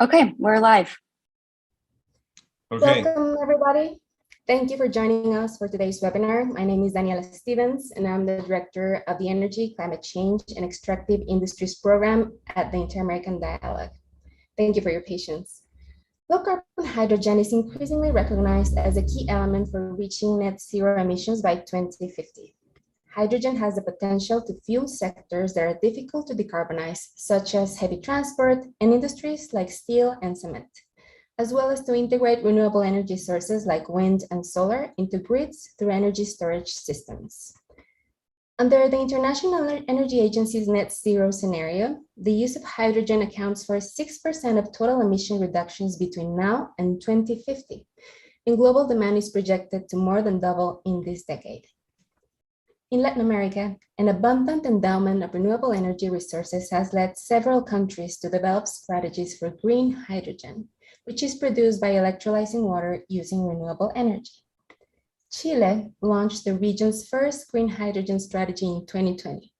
Okay, we're live. Okay. Welcome, everybody. Thank you for joining us for today's webinar. My name is Daniela Stevens, and I'm the Director of the Energy, Climate Change, and Extractive Industries Program at the Inter-American Dialogue. Thank you for your patience. Low-carbon hydrogen is increasingly recognized as a key element for reaching net zero emissions by 2050. Hydrogen has the potential to fuel sectors that are difficult to decarbonize, such as heavy transport and industries like steel and cement, as well as to integrate renewable energy sources like wind and solar into grids through energy storage systems. Under the International Energy Agency's net zero scenario, the use of hydrogen accounts for 6% of total emission reductions between now and 2050, and global demand is projected to more than double in this decade. In Latin America, an abundant endowment of renewable energy resources has led several countries to develop strategies for green hydrogen, which is produced by electrolyzing water using renewable energy. Chile launched the region's first green hydrogen strategy in 2020,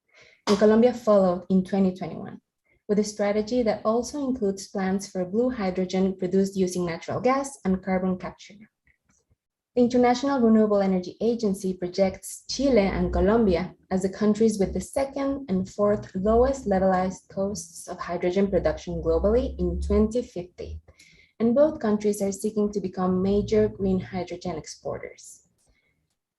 and Colombia followed in 2021, with a strategy that also includes plans for blue hydrogen produced using natural gas and carbon capture. The International Renewable Energy Agency projects Chile and Colombia as the countries with the second and fourth lowest levelized costs of hydrogen production globally in 2050. And both countries are seeking to become major green hydrogen exporters.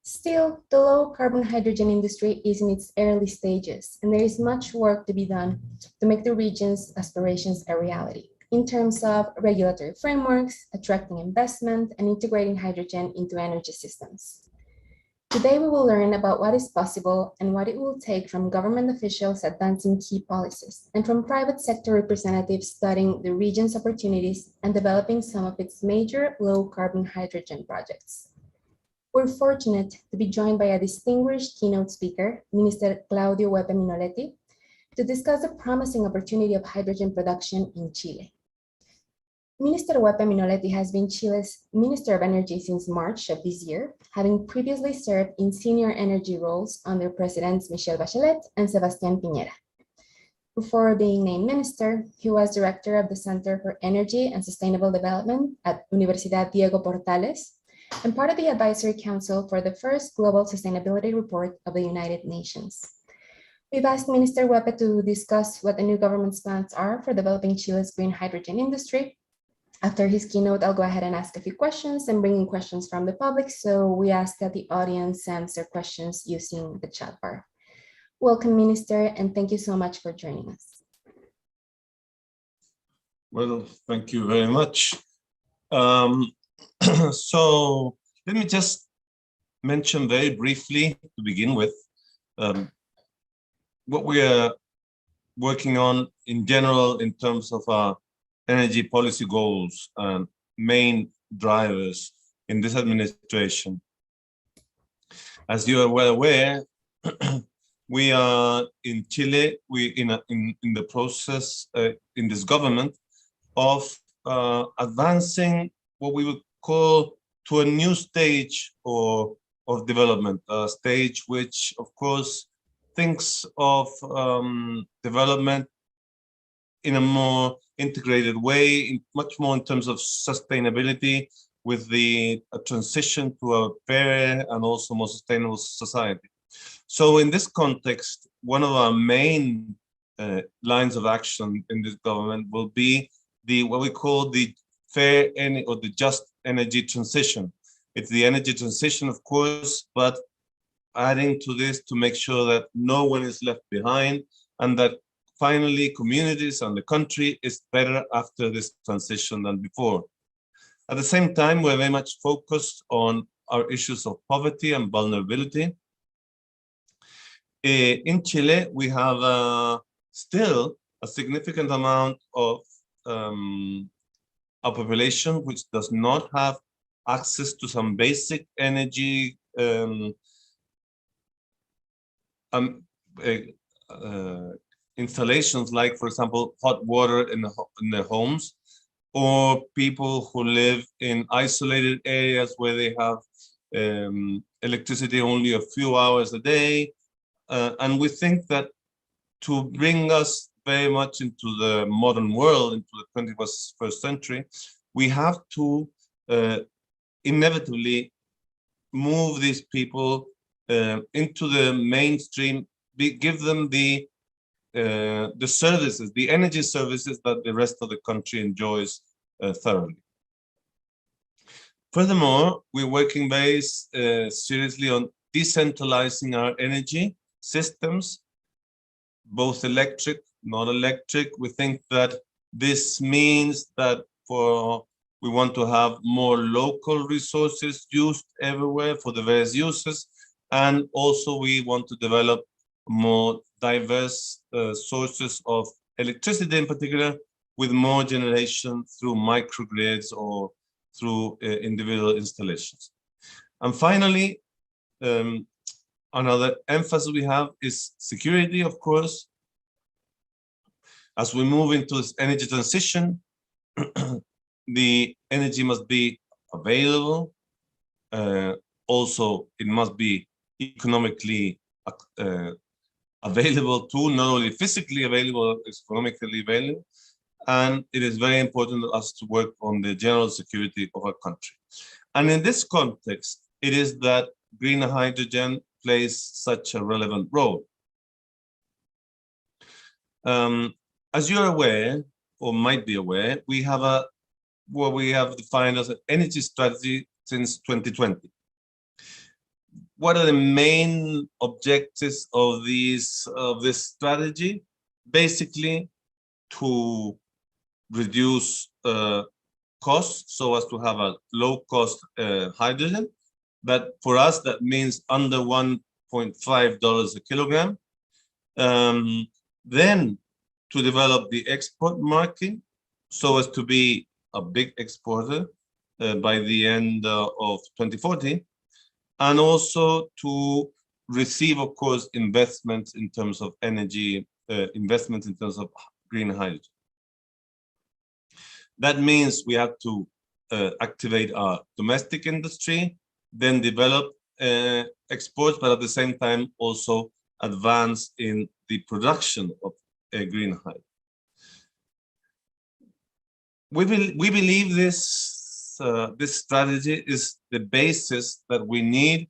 Still, the low carbon hydrogen industry is in its early stages, and there is much work to be done to make the region's aspirations a reality in terms of regulatory frameworks, attracting investment, and integrating hydrogen into energy systems. Today, we will learn about what is possible and what it will take from government officials advancing key policies and from private sector representatives studying the region's opportunities and developing some of its major low-carbon hydrogen projects. We're fortunate to be joined by a distinguished keynote speaker, Minister Claudio Huepe Minoletti, to discuss the promising opportunity of hydrogen production in Chile. Minister Huepe Minoletti has been Chile's Minister of Energy since March of this year, having previously served in senior energy roles under Presidents Michelle Bachelet and Sebastián Piñera. Before being named minister, he was director of the Center for Energy and Sustainable Development at Universidad Diego Portales and part of the advisory council for the first Global Sustainability Report of the United Nations. We've asked Minister Huepe to discuss what the new government's plans are for developing Chile's green hydrogen industry. After his keynote, I'll go ahead and ask a few questions and bring in questions from the public. So we ask that the audience answer questions using the chat bar. Welcome, Minister, and thank you so much for joining us. Well, thank you very much. So let me just mention very briefly to begin with what we are working on in general in terms of our energy policy goals and main drivers in this administration. As you are well aware, we are in Chile, in the process in this government of advancing what we would call to a new stage of development, a stage which of course thinks of development in a more integrated way, much more in terms of sustainability, with the transition to a fairer and also more sustainable society. So in this context, one of our main lines of action in this government will be what we call the fair or the just energy transition. It's the energy transition, of course, but adding to this to make sure that no one is left behind and that finally communities and the country is better after this transition than before. At the same time, we're very much focused on our issues of poverty and vulnerability. In Chile, we have still a significant amount of our population which does not have access to some basic energy installations, like, for example, hot water in their homes, or people who live in isolated areas where they have electricity only a few hours a day. And we think that to bring us very much into the modern world, into the 21st century, we have to inevitably move these people into the mainstream, give them the services, the energy services that the rest of the country enjoys thoroughly. Furthermore, we're working very seriously on decentralizing our energy systems, both electric, not electric. We think that this means that we want to have more local resources used everywhere for the various uses, and also we want to develop more diverse sources of electricity in particular, with more generation through microgrids or through individual installations. And finally, another emphasis we have is security, of course. As we move into this energy transition, the energy must be available. Also, it must be economically available too, not only physically available, it's economically available. And it is very important for us to work on the general security of our country. And in this context, it is that green hydrogen plays such a relevant role. As you're aware, or might be aware, we have what we have defined as an energy strategy since 2020. What are the main objectives of this strategy? Basically, to reduce costs so as to have a low-cost hydrogen. But for us, that means under $1.5 a kilogram. Then to develop the export market so as to be a big exporter by the end of 2040. And also to receive, of course, investments in terms of energy, investments in terms of green hydrogen. That means we have to activate our domestic industry, then develop exports, but at the same time also advance in the production of green hydrogen. We believe this strategy is the basis that we need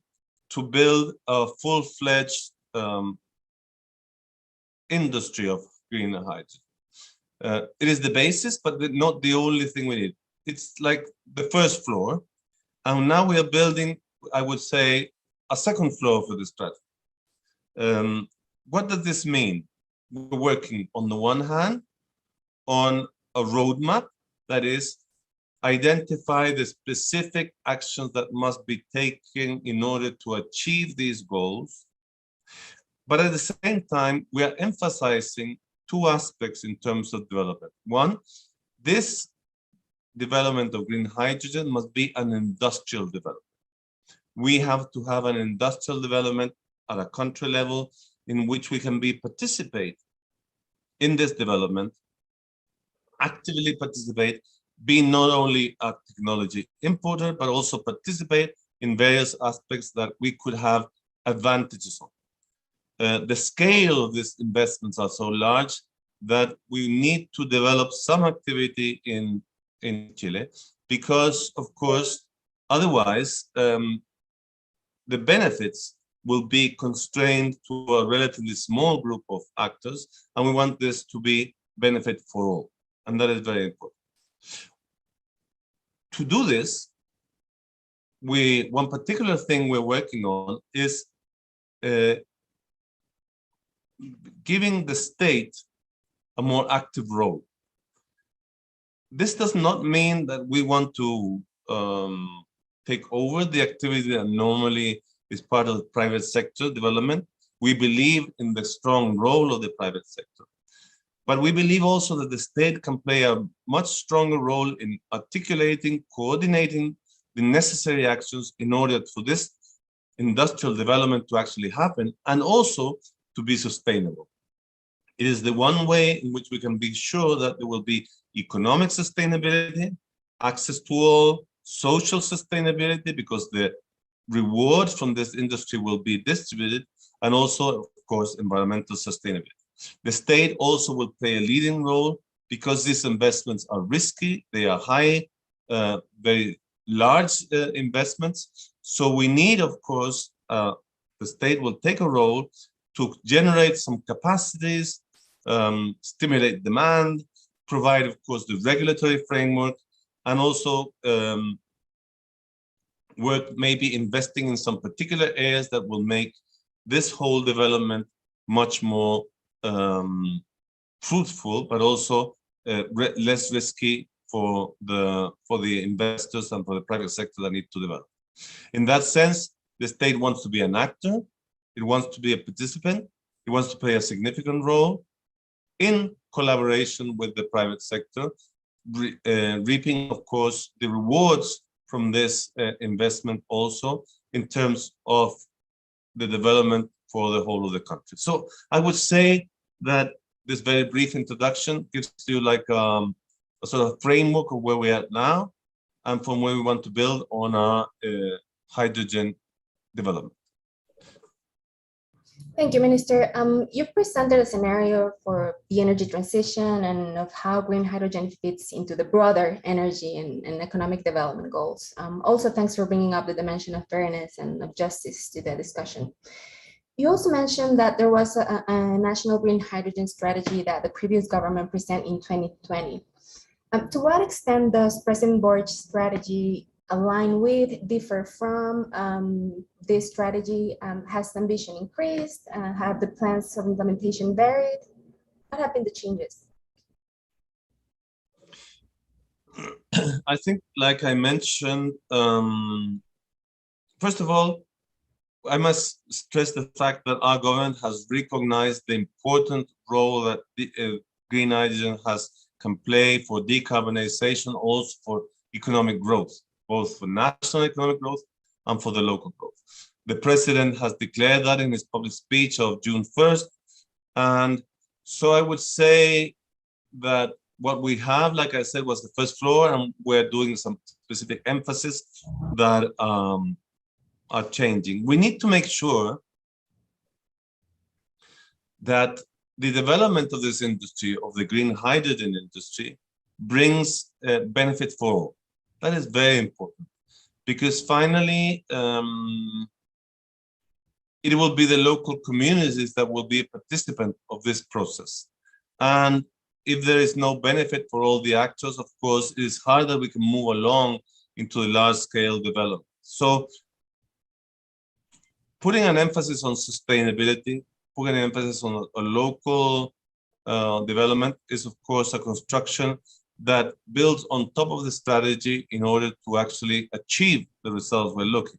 to build a full-fledged industry of green hydrogen. It is the basis, but not the only thing we need. It's like the first floor. And now we are building, I would say, a second floor for this strategy. What does this mean? We're working on the one hand on a roadmap, that is, identify the specific actions that must be taken in order to achieve these goals. But at the same time, we are emphasizing two aspects in terms of development. One, this development of green hydrogen must be an industrial development. We have to have an industrial development at a country level in which we can participate in this development, actively participate, be not only a technology importer, but also participate in various aspects that we could have advantages on. The scale of these investments are so large that we need to develop some activity in Chile, because of course, otherwise the benefits will be constrained to a relatively small group of actors, and we want this to be benefit for all, and that is very important. To do this, one particular thing we're working on is giving the state a more active role. This does not mean that we want to take over the activity that normally is part of the private sector development. We believe in the strong role of the private sector. But we believe also that the state can play a much stronger role in articulating, coordinating the necessary actions in order for this industrial development to actually happen, and also to be sustainable. It is the one way in which we can be sure that there will be economic sustainability, access to all, social sustainability, because the rewards from this industry will be distributed, and also, of course, environmental sustainability. The state also will play a leading role because these investments are risky, they are high, very large investments. So we need, of course, the state will take a role to generate some capacities, stimulate demand, provide, of course, the regulatory framework, and also work maybe investing in some particular areas that will make this whole development much more fruitful, but also less risky for the investors and for the private sector that need to develop. In that sense, the state wants to be an actor, it wants to be a participant, it wants to play a significant role in collaboration with the private sector, reaping, of course, the rewards from this investment also in terms of the development for the whole of the country. So I would say that this very brief introduction gives you like a sort of framework of where we're at now and from where we want to build on our hydrogen development. Thank you, Minister. You presented a scenario for the energy transition and of how green hydrogen fits into the broader energy and economic development goals. Also, thanks for bringing up the dimension of fairness and of justice to the discussion. You also mentioned that there was a national green hydrogen strategy that the previous government presented in 2020. To what extent does President Borg's strategy align with, differ from this strategy? Has the ambition increased? Have the plans of implementation varied? What have been the changes? I think, like I mentioned, first of all, I must stress the fact that our government has recognized the important role that green hydrogen can play for decarbonization, also for economic growth, both for national economic growth and for the local growth. The president has declared that in his public speech of June 1st. And so I would say that what we have, like I said, was the first floor, and we're doing some specific emphasis that are changing. We need to make sure that the development of this industry, of the green hydrogen industry, brings benefit for all. That is very important, because finally, it will be the local communities that will be a participant of this process. And if there is no benefit for all the actors, of course, it is hard that we can move along into a large-scale development. So putting an emphasis on sustainability, putting an emphasis on a local development is, of course, a construction that builds on top of the strategy in order to actually achieve the results we're looking.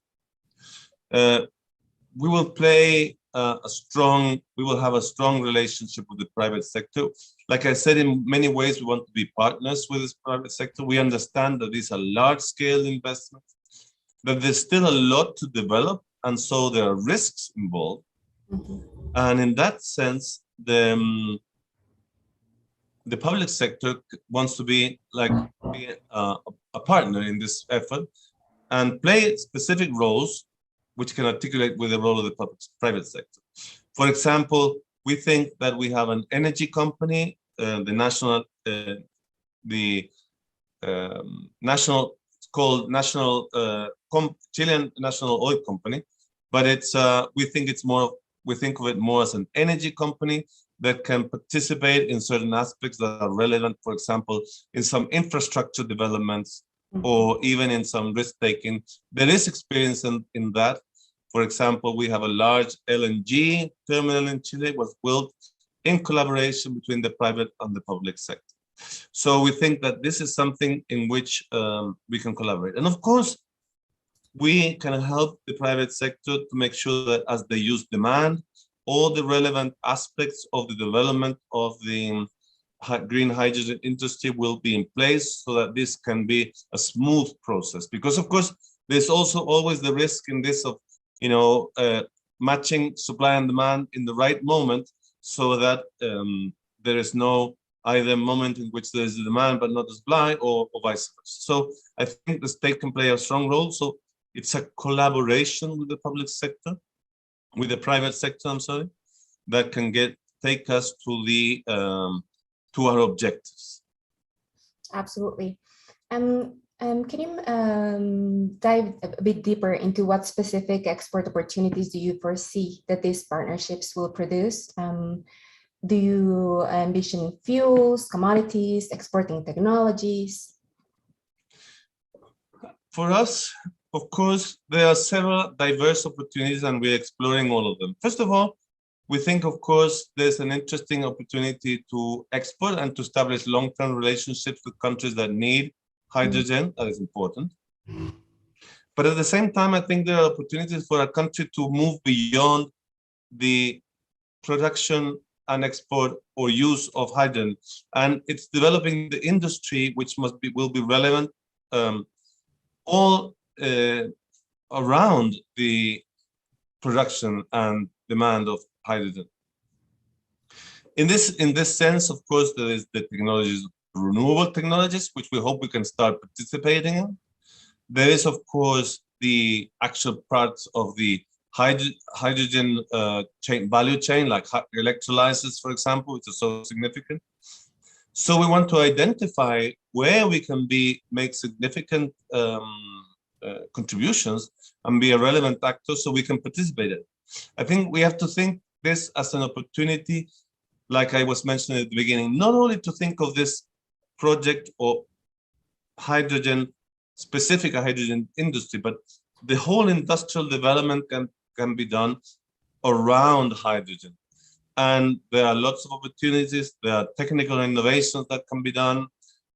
We will play we will have a strong relationship with the private sector. Like I said, in many ways, we want to be partners with this private sector. We understand that these are large-scale investments, that there's still a lot to develop, and so there are risks involved. Mm-hmm. And in that sense, the public sector wants to be a partner in this effort and play specific roles which can articulate with the role of the private sector. For example, we think that we have an energy company, it's called Chilean National Oil Company, but we think of it more as an energy company that can participate in certain aspects that are relevant, for example, in some infrastructure developments, or even in some risk-taking. There is experience in that. For example, we have a large LNG terminal in Chile. It was built in collaboration between the private and the public sector. So we think that this is something in which we can collaborate. And of course, we can help the private sector to make sure that as they use demand, all the relevant aspects of the development of the green hydrogen industry will be in place so that this can be a smooth process. Because of course, there's also always the risk in this of, matching supply and demand in the right moment so that there is no either moment in which there is demand but not supply, or vice versa. So I think the state can play a strong role. So it's a collaboration with the public sector, with the private sector, I'm sorry, that can get take us to our objectives. Absolutely. Can you dive a bit deeper into what specific export opportunities do you foresee that these partnerships will produce? Do you envision fuels, commodities, exporting technologies? For us, of course, there are several diverse opportunities and we're exploring all of them. First of all, we think, of course, there's an interesting opportunity to export and to establish long-term relationships with countries that need hydrogen. That is important. But at the same time, I think there are opportunities for a country to move beyond the production and export or use of hydrogen. And it's developing the industry, which will be relevant all around the production and demand of hydrogen. In this sense, of course, there is the technologies, renewable technologies, which we hope we can start participating in. There is, of course, the actual parts of the hydrogen value chain, like electrolyzers, for example, which is so significant. So we want to identify where we can make significant contributions and be a relevant actor so we can participate in it. I think we have to think this as an opportunity, like I was mentioning at the beginning, not only to think of this project or specific hydrogen industry, but the whole industrial development can be done around hydrogen. And there are lots of opportunities. There are technical innovations that can be done.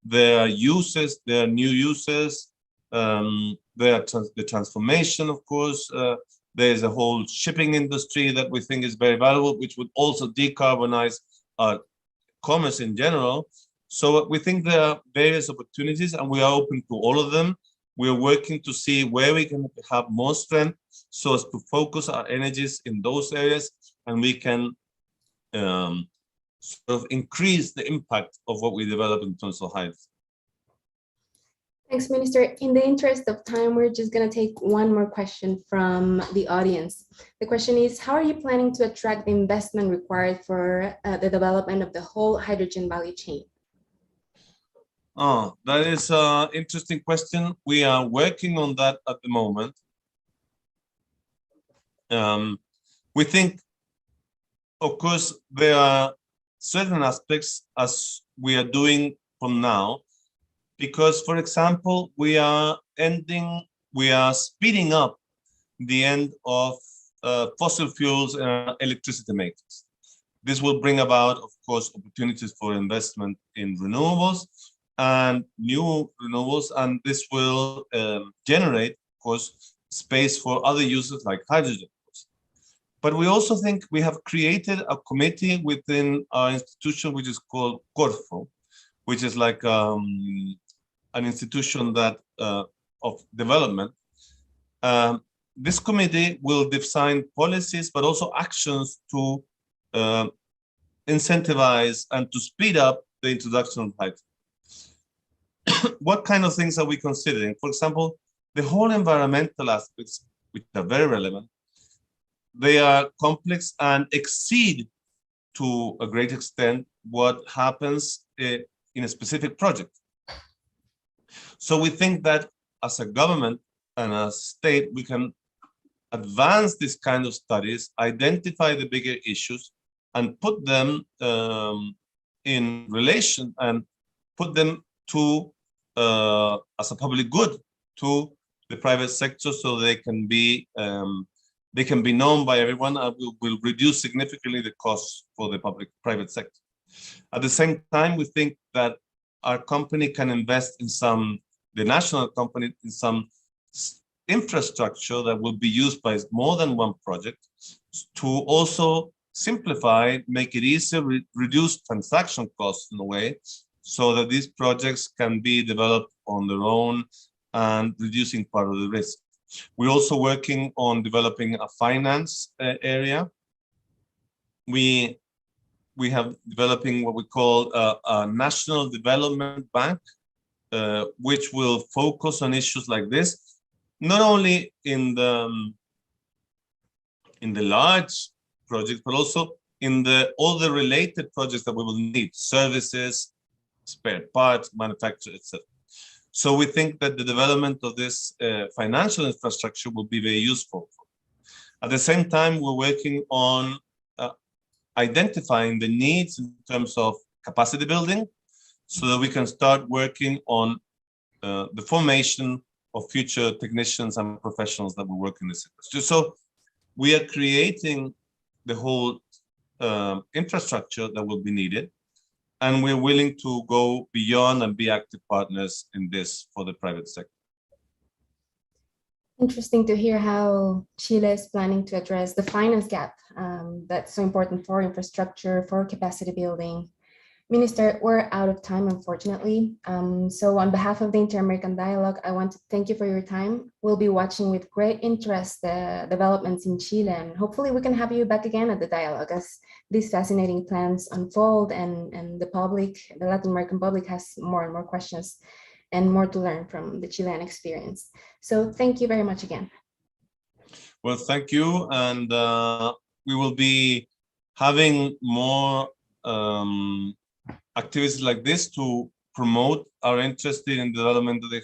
There are uses, there are new uses. There are the transformation, of course. There is a whole shipping industry that we think is very valuable, which would also decarbonize commerce in general. So we think there are various opportunities and we are open to all of them. We are working to see where we can have more strength so as to focus our energies in those areas, and we can sort of increase the impact of what we develop in terms of hydrogen. Thanks, Minister. In the interest of time, we're just going to take one more question from the audience. The question is, how are you planning to attract the investment required for the development of the whole hydrogen value chain? Oh, that is an interesting question. We are working on that at the moment. We think, of course, there are certain aspects as we are doing from now, because, for example, we are speeding up the end of fossil fuels and electricity makers. This will bring about, of course, opportunities for investment in renewables and new renewables, and this will generate, of course, space for other uses like hydrogen. But we also think we have created a committee within our institution, which is called Corfo, which is like an institution that of development. This committee will define policies, but also actions to incentivize and to speed up the introduction of hydrogen. What kind of things are we considering? For example, the whole environmental aspects, which are very relevant, they are complex and exceed to a great extent what happens in a specific project. So we think that as a government and a state, we can advance this kind of studies, identify the bigger issues, and put them in relation and put them to as a public good to the private sector, so they can be known by everyone and will reduce significantly the costs for the private sector. At the same time, we think that our company can invest in the national company in some infrastructure that will be used by more than one project to also simplify, make it easier, reduce transaction costs in a way, so that these projects can be developed on their own and reducing part of the risk. We're also working on developing a finance area. We have developing what we call a national development bank, which will focus on issues like this, not only in the large projects, but also in all the related projects that we will need, services, spare parts, manufacture, etc. So we think that the development of this financial infrastructure will be very useful. At the same time, we're working on identifying the needs in terms of capacity building so that we can start working on the formation of future technicians and professionals that will work in this industry. So we are creating the whole infrastructure that will be needed, and we're willing to go beyond and be active partners in this for the private sector. Interesting to hear how Chile is planning to address the finance gap that's so important for infrastructure, for capacity building. Minister, we're out of time, unfortunately. So on behalf of the Inter-American Dialogue, I want to thank you for your time. We'll be watching with great interest the developments in Chile, and hopefully we can have you back again at the dialogue as these fascinating plans unfold and the public, the Latin American public, has more and more questions and more to learn from the Chilean experience. So thank you very much again. Well, thank you. And we will be having more activities like this to promote our interest in development of the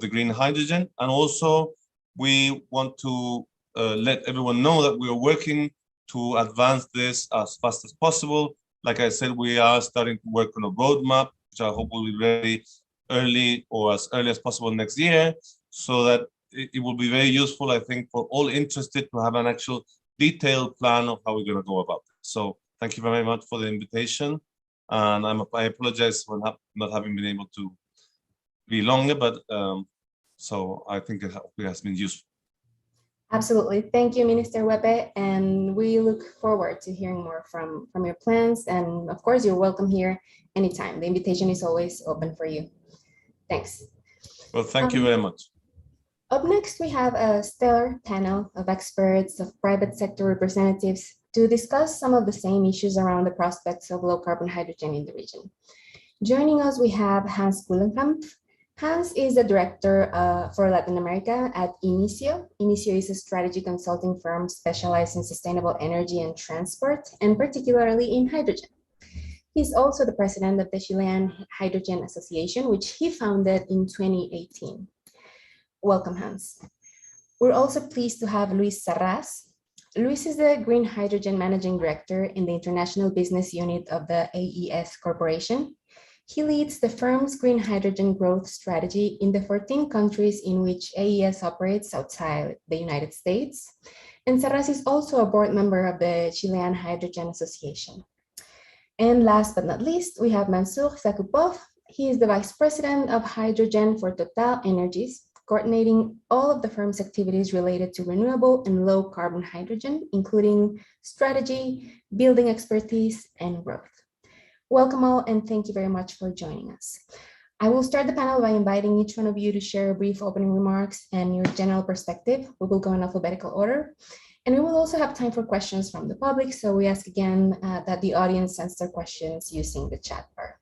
green hydrogen. And also we want to let everyone know that we are working to advance this as fast as possible. Like I said, we are starting to work on a roadmap, which I hope will be ready early or as early as possible next year, so that it will be very useful, I think, for all interested to have an actual detailed plan of how we're going to go about it. So thank you very much for the invitation. And I apologize for not having been able to be longer, but so I think it has been useful. Absolutely. Thank you, Minister Wepe. And we look forward to hearing more from your plans. And of course, you're welcome here anytime. The invitation is always open for you. Thanks. Well, thank you very much. Up next, we have a stellar panel of experts, of private sector representatives to discuss some of the same issues around the prospects of low carbon hydrogen in the region. Joining us, we have Hans Kuhlenkamp. Hans is the director for Latin America at Inicio. Inicio is a strategy consulting firm specialized in sustainable energy and transport, and particularly in hydrogen. He's also the president of the Chilean Hydrogen Association, which he founded in 2018. Welcome, Hans. We're also pleased to have Luis Sarraz. Luis is the Green Hydrogen Managing Director in the International Business Unit of the AES Corporation. He leads the firm's green hydrogen growth strategy in the 14 countries in which AES operates outside the United States. And Sarraz is also a board member of the Chilean Hydrogen Association. And last but not least, we have Mansour Zakupov. He is the Vice President of Hydrogen for Total Energies, coordinating all of the firm's activities related to renewable and low carbon hydrogen, including strategy, building expertise, and growth. Welcome all, and thank you very much for joining us. I will start the panel by inviting each one of you to share a brief opening remarks and your general perspective. We will go in alphabetical order. And we will also have time for questions from the public. So we ask again that the audience sends their questions using the chat bar.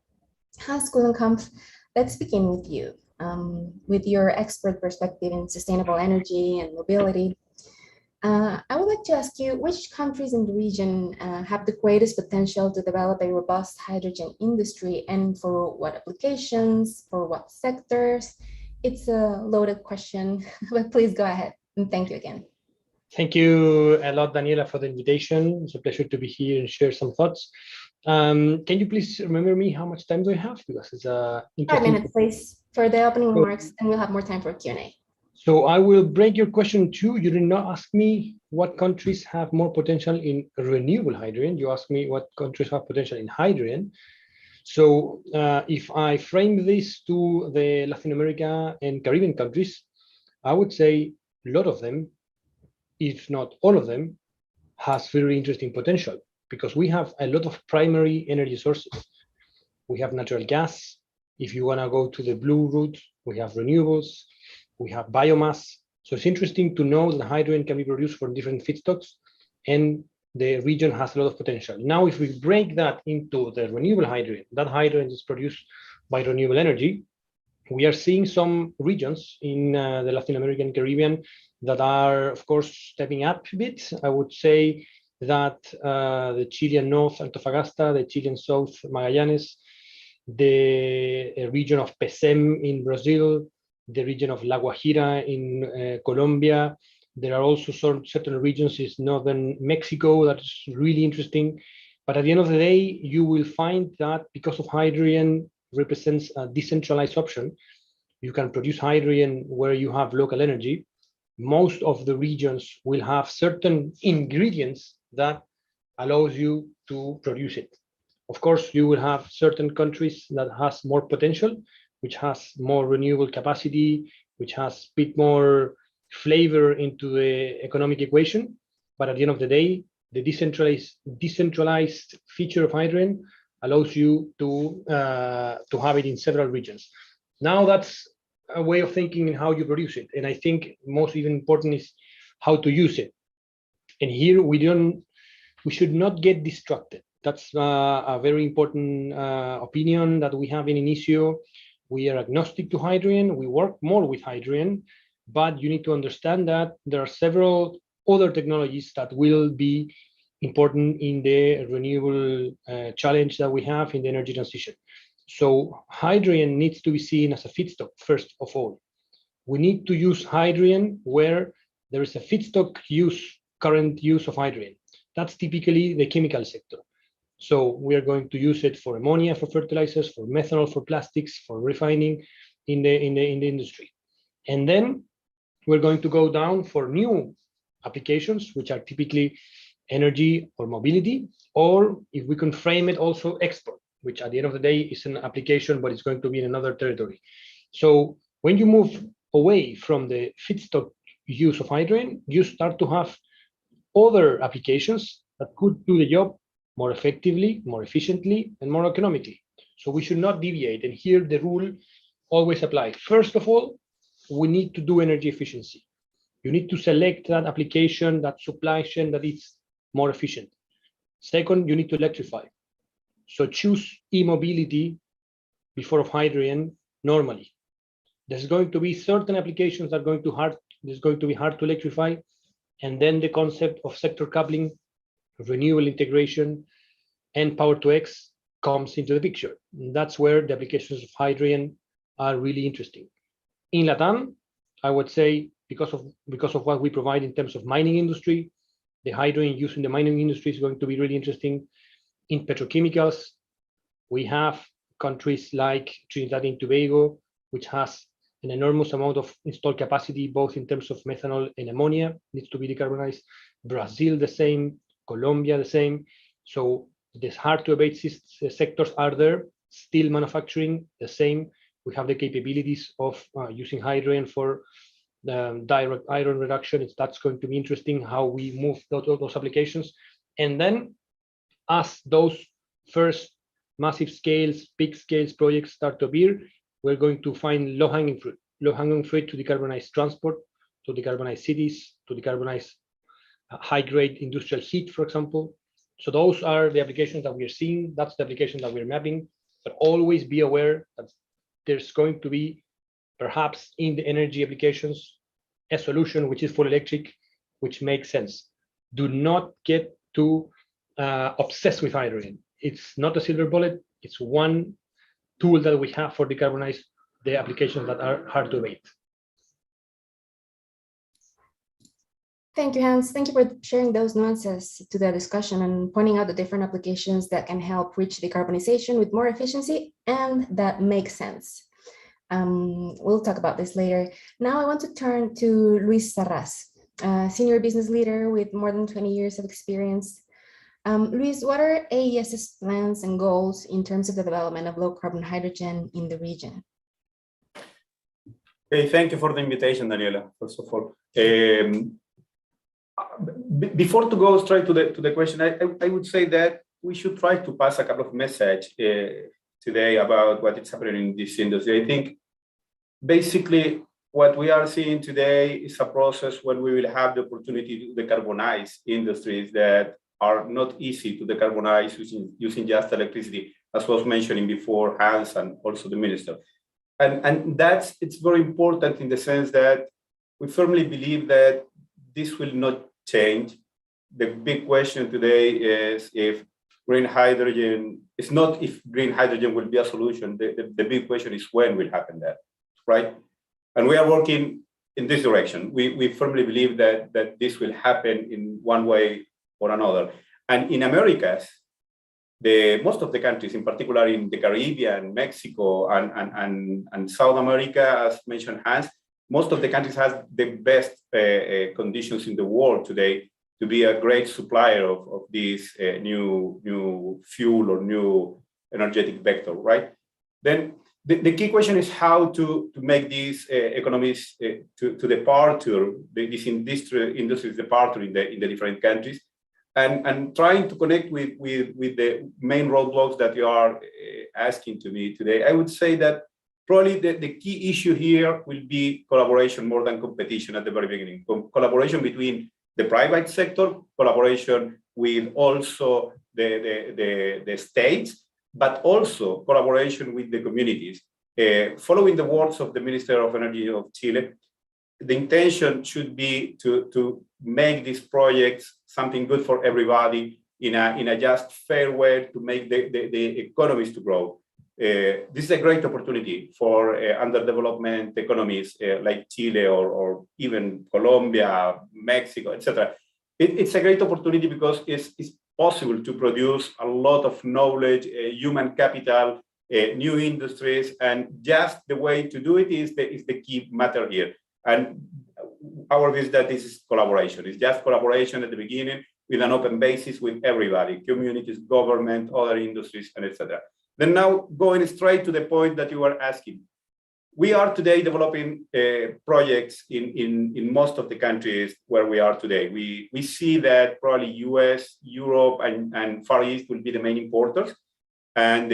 Hans Kuhlenkamp, let's begin with you. With your expert perspective in sustainable energy and mobility, I would like to ask you, which countries in the region have the greatest potential to develop a robust hydrogen industry, and for what applications, for what sectors? It's a loaded question, but please go ahead, and thank you again. Thank you a lot, Daniela, for the invitation. It's a pleasure to be here and share some thoughts. Can you please remember me how much time do I have? Because it's 5 minutes, please, for the opening remarks, and we'll have more time for Q&A. So I will break your question too. You did not ask me what countries have more potential in renewable hydrogen. You asked me what countries have potential in hydrogen. So if I frame this to the Latin America and Caribbean countries, I would say a lot of them, if not all of them, has very interesting potential, because we have a lot of primary energy sources. We have natural gas. If you want to go to the blue route, we have renewables. We have biomass. So it's interesting to know that hydrogen can be produced from different feedstocks, and the region has a lot of potential. Now, if we break that into the renewable hydrogen, that hydrogen is produced by renewable energy. We are seeing some regions in the Latin American Caribbean that are, of course, stepping up a bit. I would say that the Chilean North Antofagasta, the Chilean South Magallanes, the region of Pesem in Brazil, the region of La Guajira in Colombia. There are also certain regions in northern Mexico that is really interesting. But at the end of the day, you will find that because of hydrogen represents a decentralized option, you can produce hydrogen where you have local energy. Most of the regions will have certain ingredients that allows you to produce it. Of course, you will have certain countries that has more potential, which has more renewable capacity, which has a bit more flavor into the economic equation. But at the end of the day, the decentralized feature of hydrogen allows you to have it in several regions. Now that's a way of thinking in how you produce it. And I think most even important is how to use it. And here we should not get distracted. That's a very important opinion that we have in Inicio. We are agnostic to hydrogen. We work more with hydrogen, but you need to understand that there are several other technologies that will be important in the renewable challenge that we have in the energy transition. So hydrogen needs to be seen as a feedstock, first of all. We need to use hydrogen where there is a feedstock current use of hydrogen. That's typically the chemical sector. So we are going to use it for ammonia, for fertilizers, for methanol, for plastics, for refining in the industry. And then we're going to go down for new applications, which are typically energy or mobility, or if we can frame it also export, which at the end of the day is an application, but it's going to be in another territory. So when you move away from the feedstock use of hydrogen, you start to have other applications that could do the job more effectively, more efficiently, and more economically. So we should not deviate. And here the rule always applies. First of all, we need to do energy efficiency. You need to select that application, that supply chain that is more efficient. Second, you need to electrify. So choose e-mobility before of hydrogen normally. There's going to be certain applications that are going to be hard to electrify. And then the concept of sector coupling, renewable integration, and power to X comes into the picture. And that's where the applications of hydrogen are really interesting. In Latam, I would say because of what we provide in terms of mining industry, the hydrogen used in the mining industry is going to be really interesting. In petrochemicals, we have countries like Trinidad and Tobago, which has an enormous amount of installed capacity, both in terms of methanol and ammonia, needs to be decarbonized. Brazil, the same. Colombia, the same. So these hard to abate sectors are there. Steel manufacturing, the same. We have the capabilities of using hydrogen for direct iron reduction. That's going to be interesting how we move those applications. And then as those first massive scales, big scales projects start to appear, we're going to find low-hanging fruit to decarbonize transport, to decarbonize cities, to decarbonize high-grade industrial heat, for example. So those are the applications that we are seeing. That's the application that we're mapping. But always be aware that there's going to be, perhaps in the energy applications, a solution which is full electric, which makes sense. Do not get too obsessed with hydrogen. It's not a silver bullet. It's one tool that we have for decarbonize the applications that are hard to abate. Thank you, Hans. Thank you for sharing those nuances to the discussion and pointing out the different applications that can help reach decarbonization with more efficiency and that makes sense. We'll talk about this later. Now I want to turn to Luis Sarraz, a senior business leader with more than 20 years of experience. Luis, what are AES's plans and goals in terms of the development of low carbon hydrogen in the region? Hey, thank you for the invitation, Daniela, first of all. Before to go straight to the question, I would say that we should try to pass a couple of messages today about what is happening in this industry. I think basically what we are seeing today is a process when we will have the opportunity to decarbonize industries that are not easy to decarbonize using just electricity, as was mentioning before Hans and also the minister. And it's very important in the sense that we firmly believe that this will not change the big question today is if green hydrogen, it's not if green hydrogen will be a solution. The big question is when will happen that, right? And we are working in this direction. We firmly believe that this will happen in one way or another. And in Americas, most of the countries, in particular in the Caribbean, Mexico, and South America, as mentioned Hans, most of the countries have the best conditions in the world today to be a great supplier of this new fuel or new energetic vector, right? Then the key question is how to make these economies to departure, this industry's departure in the different countries, and trying to connect with the main roadblocks that you are asking to me today. I would say that probably the key issue here will be collaboration more than competition at the very beginning. Collaboration between the private sector, collaboration with also the states, but also collaboration with the communities. Following the words of the Minister of Energy of Chile, the intention should be to make these projects something good for everybody in a just fair way to make the economies to grow. This is a great opportunity for underdevelopment economies like Chile or even Colombia, Mexico, etc. It's a great opportunity because it's possible to produce a lot of knowledge, human capital, new industries, and just the way to do it is the key matter here. And our view is that this is collaboration. It's just collaboration at the beginning with an open basis with everybody, communities, government, other industries, and etc. Then now going straight to the point that you were asking. We are today developing projects in most of the countries where we are today. We see that probably US, Europe, and Far East will be the main importers. And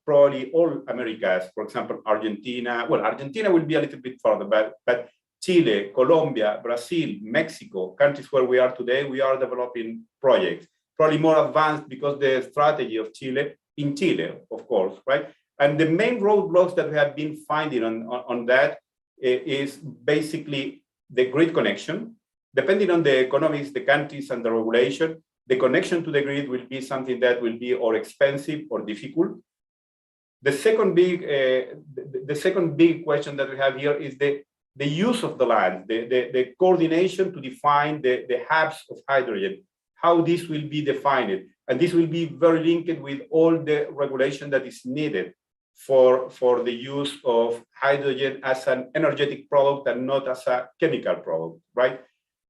probably all Americas, for example, Argentina. Well, Argentina will be a little bit further, but Chile, Colombia, Brazil, Mexico, countries where we are today, we are developing projects, probably more advanced because the strategy of Chile, in Chile, of course, right? And the main roadblocks that we have been finding on that is basically the grid connection. Depending on the economies, the countries, and the regulation, the connection to the grid will be something that will be or expensive or difficult. The second big question that we have here is the use of the land, the coordination to define the hubs of hydrogen, how this will be defined. And this will be very linked with all the regulation that is needed for the use of hydrogen as an energetic product and not as a chemical product, right?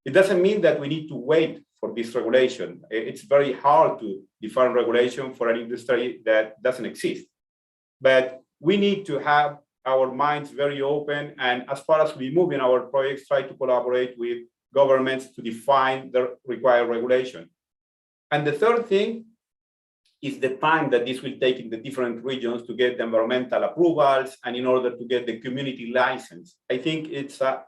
It doesn't mean that we need to wait for this regulation. It's very hard to define regulation for an industry that doesn't exist. But we need to have our minds very open, and as far as we move in our projects, try to collaborate with governments to define the required regulation. And the third thing is the time that this will take in the different regions to get the environmental approvals and in order to get the community license. I think it's a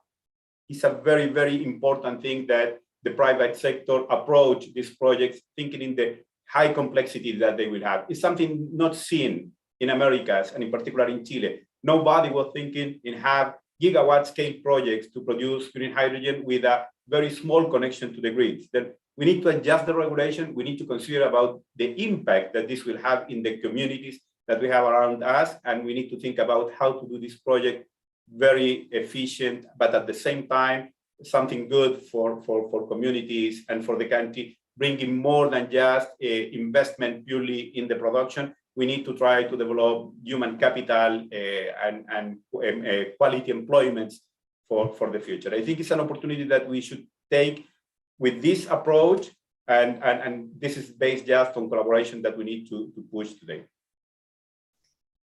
very, very important thing that the private sector approach these projects thinking in the high complexity that they will have. It's something not seen in Americas and in particular in Chile. Nobody was thinking in have gigawatt scale projects to produce green hydrogen with a very small connection to the grids. Then we need to adjust the regulation. We need to consider about the impact that this will have in the communities that we have around us. And we need to think about how to do this project very efficient, but at the same time, something good for communities and for the country, bringing more than just investment purely in the production. We need to try to develop human capital and quality employments for the future. I think it's an opportunity that we should take with this approach, and this is based just on collaboration that we need to push today.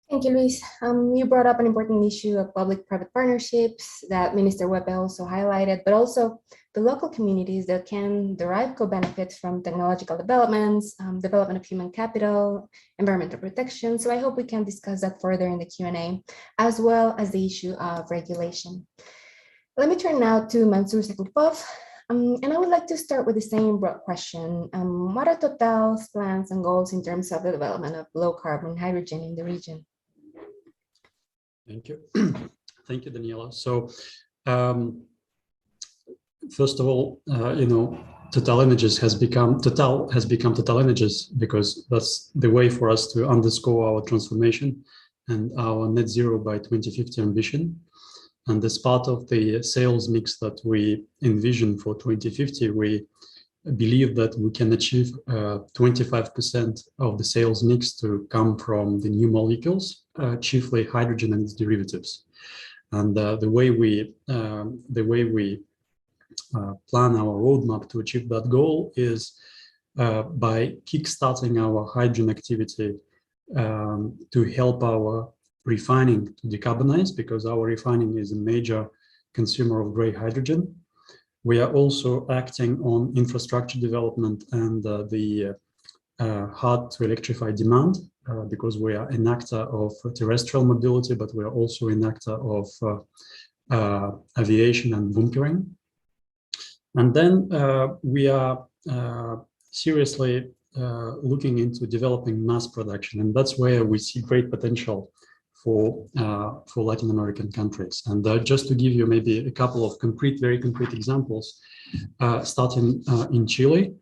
Thank you, Luis. You brought up an important issue of public-private partnerships that Minister Wepe also highlighted, but also the local communities that can derive co-benefits from technological developments, development of human capital, environmental protection. So I hope we can discuss that further in the Q&A, as well as the issue of regulation. Let me turn now to Mansour Saklipov. And I would like to start with the same broad question. What are Total's plans and goals in terms of the development of low carbon hydrogen in the region? Thank you. Thank you, Daniela. So first of all, Total has become Total Energies because that's the way for us to underscore our transformation and our net zero by 2050 ambition. And as part of the sales mix that we envision for 2050, we believe that we can achieve 25% of the sales mix to come from the new molecules, chiefly hydrogen and its derivatives. And the way we plan our roadmap to achieve that goal is by kickstarting our hydrogen activity to help our refining to decarbonize, because our refining is a major consumer of gray hydrogen. We are also acting on infrastructure development and the hard to electrify demand, because we are an actor of terrestrial mobility, but we are also an actor of aviation and bunkering. And then we are seriously looking into developing mass production, and that's where we see great potential for Latin American countries. And just to give you maybe a couple of very concrete examples, starting in Chile,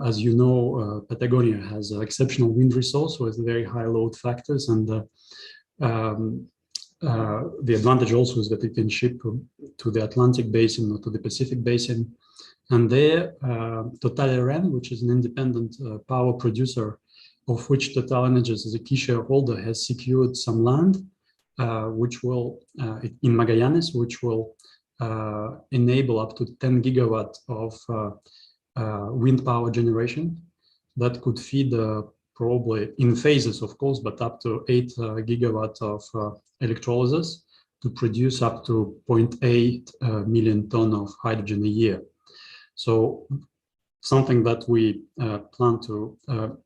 as you know, Patagonia has exceptional wind resource with very high load factors, and the advantage also is that it can ship to the Atlantic basin or to the Pacific basin. And there, Total ERM, which is an independent power producer, of which Total Energies as a key shareholder, has secured some land, which will, in Magallanes, which will enable up to 10 gigawatts of wind power generation that could feed probably in phases, of course, but up to 8 gigawatts of electrolysis to produce up to 0.8 million tons of hydrogen a year. So something that we plan to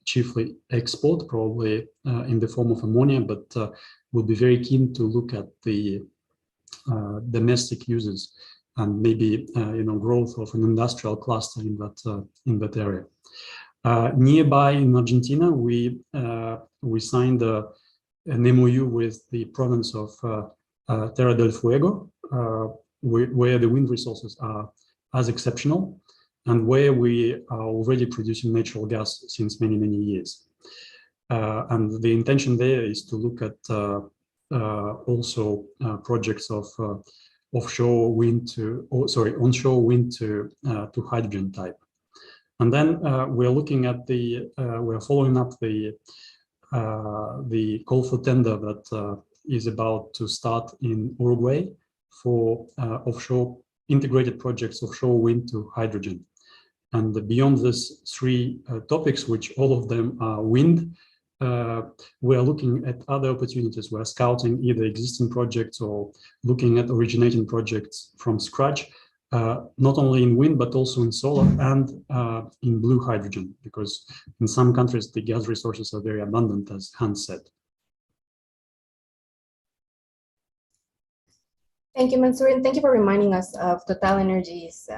chiefly export, probably in the form of ammonia, but we'll be very keen to look at the domestic uses and maybe growth of an industrial cluster in that area. Nearby in Argentina, we signed an MOU with the province of Terra del Fuego, where the wind resources are as exceptional, and where we are already producing natural gas since many, many years. And the intention there is to look at also projects of onshore wind to hydrogen type. And then we're looking at we're following up the call for tender that is about to start in Uruguay for offshore integrated projects, offshore wind to hydrogen. And beyond these three topics, which all of them are wind, we are looking at other opportunities. We're scouting either existing projects or looking at originating projects from scratch, not only in wind, but also in solar and in blue hydrogen, because in some countries, the gas resources are very abundant, as Hans said. Thank you, Mansour, and thank you for reminding us of Total Energies'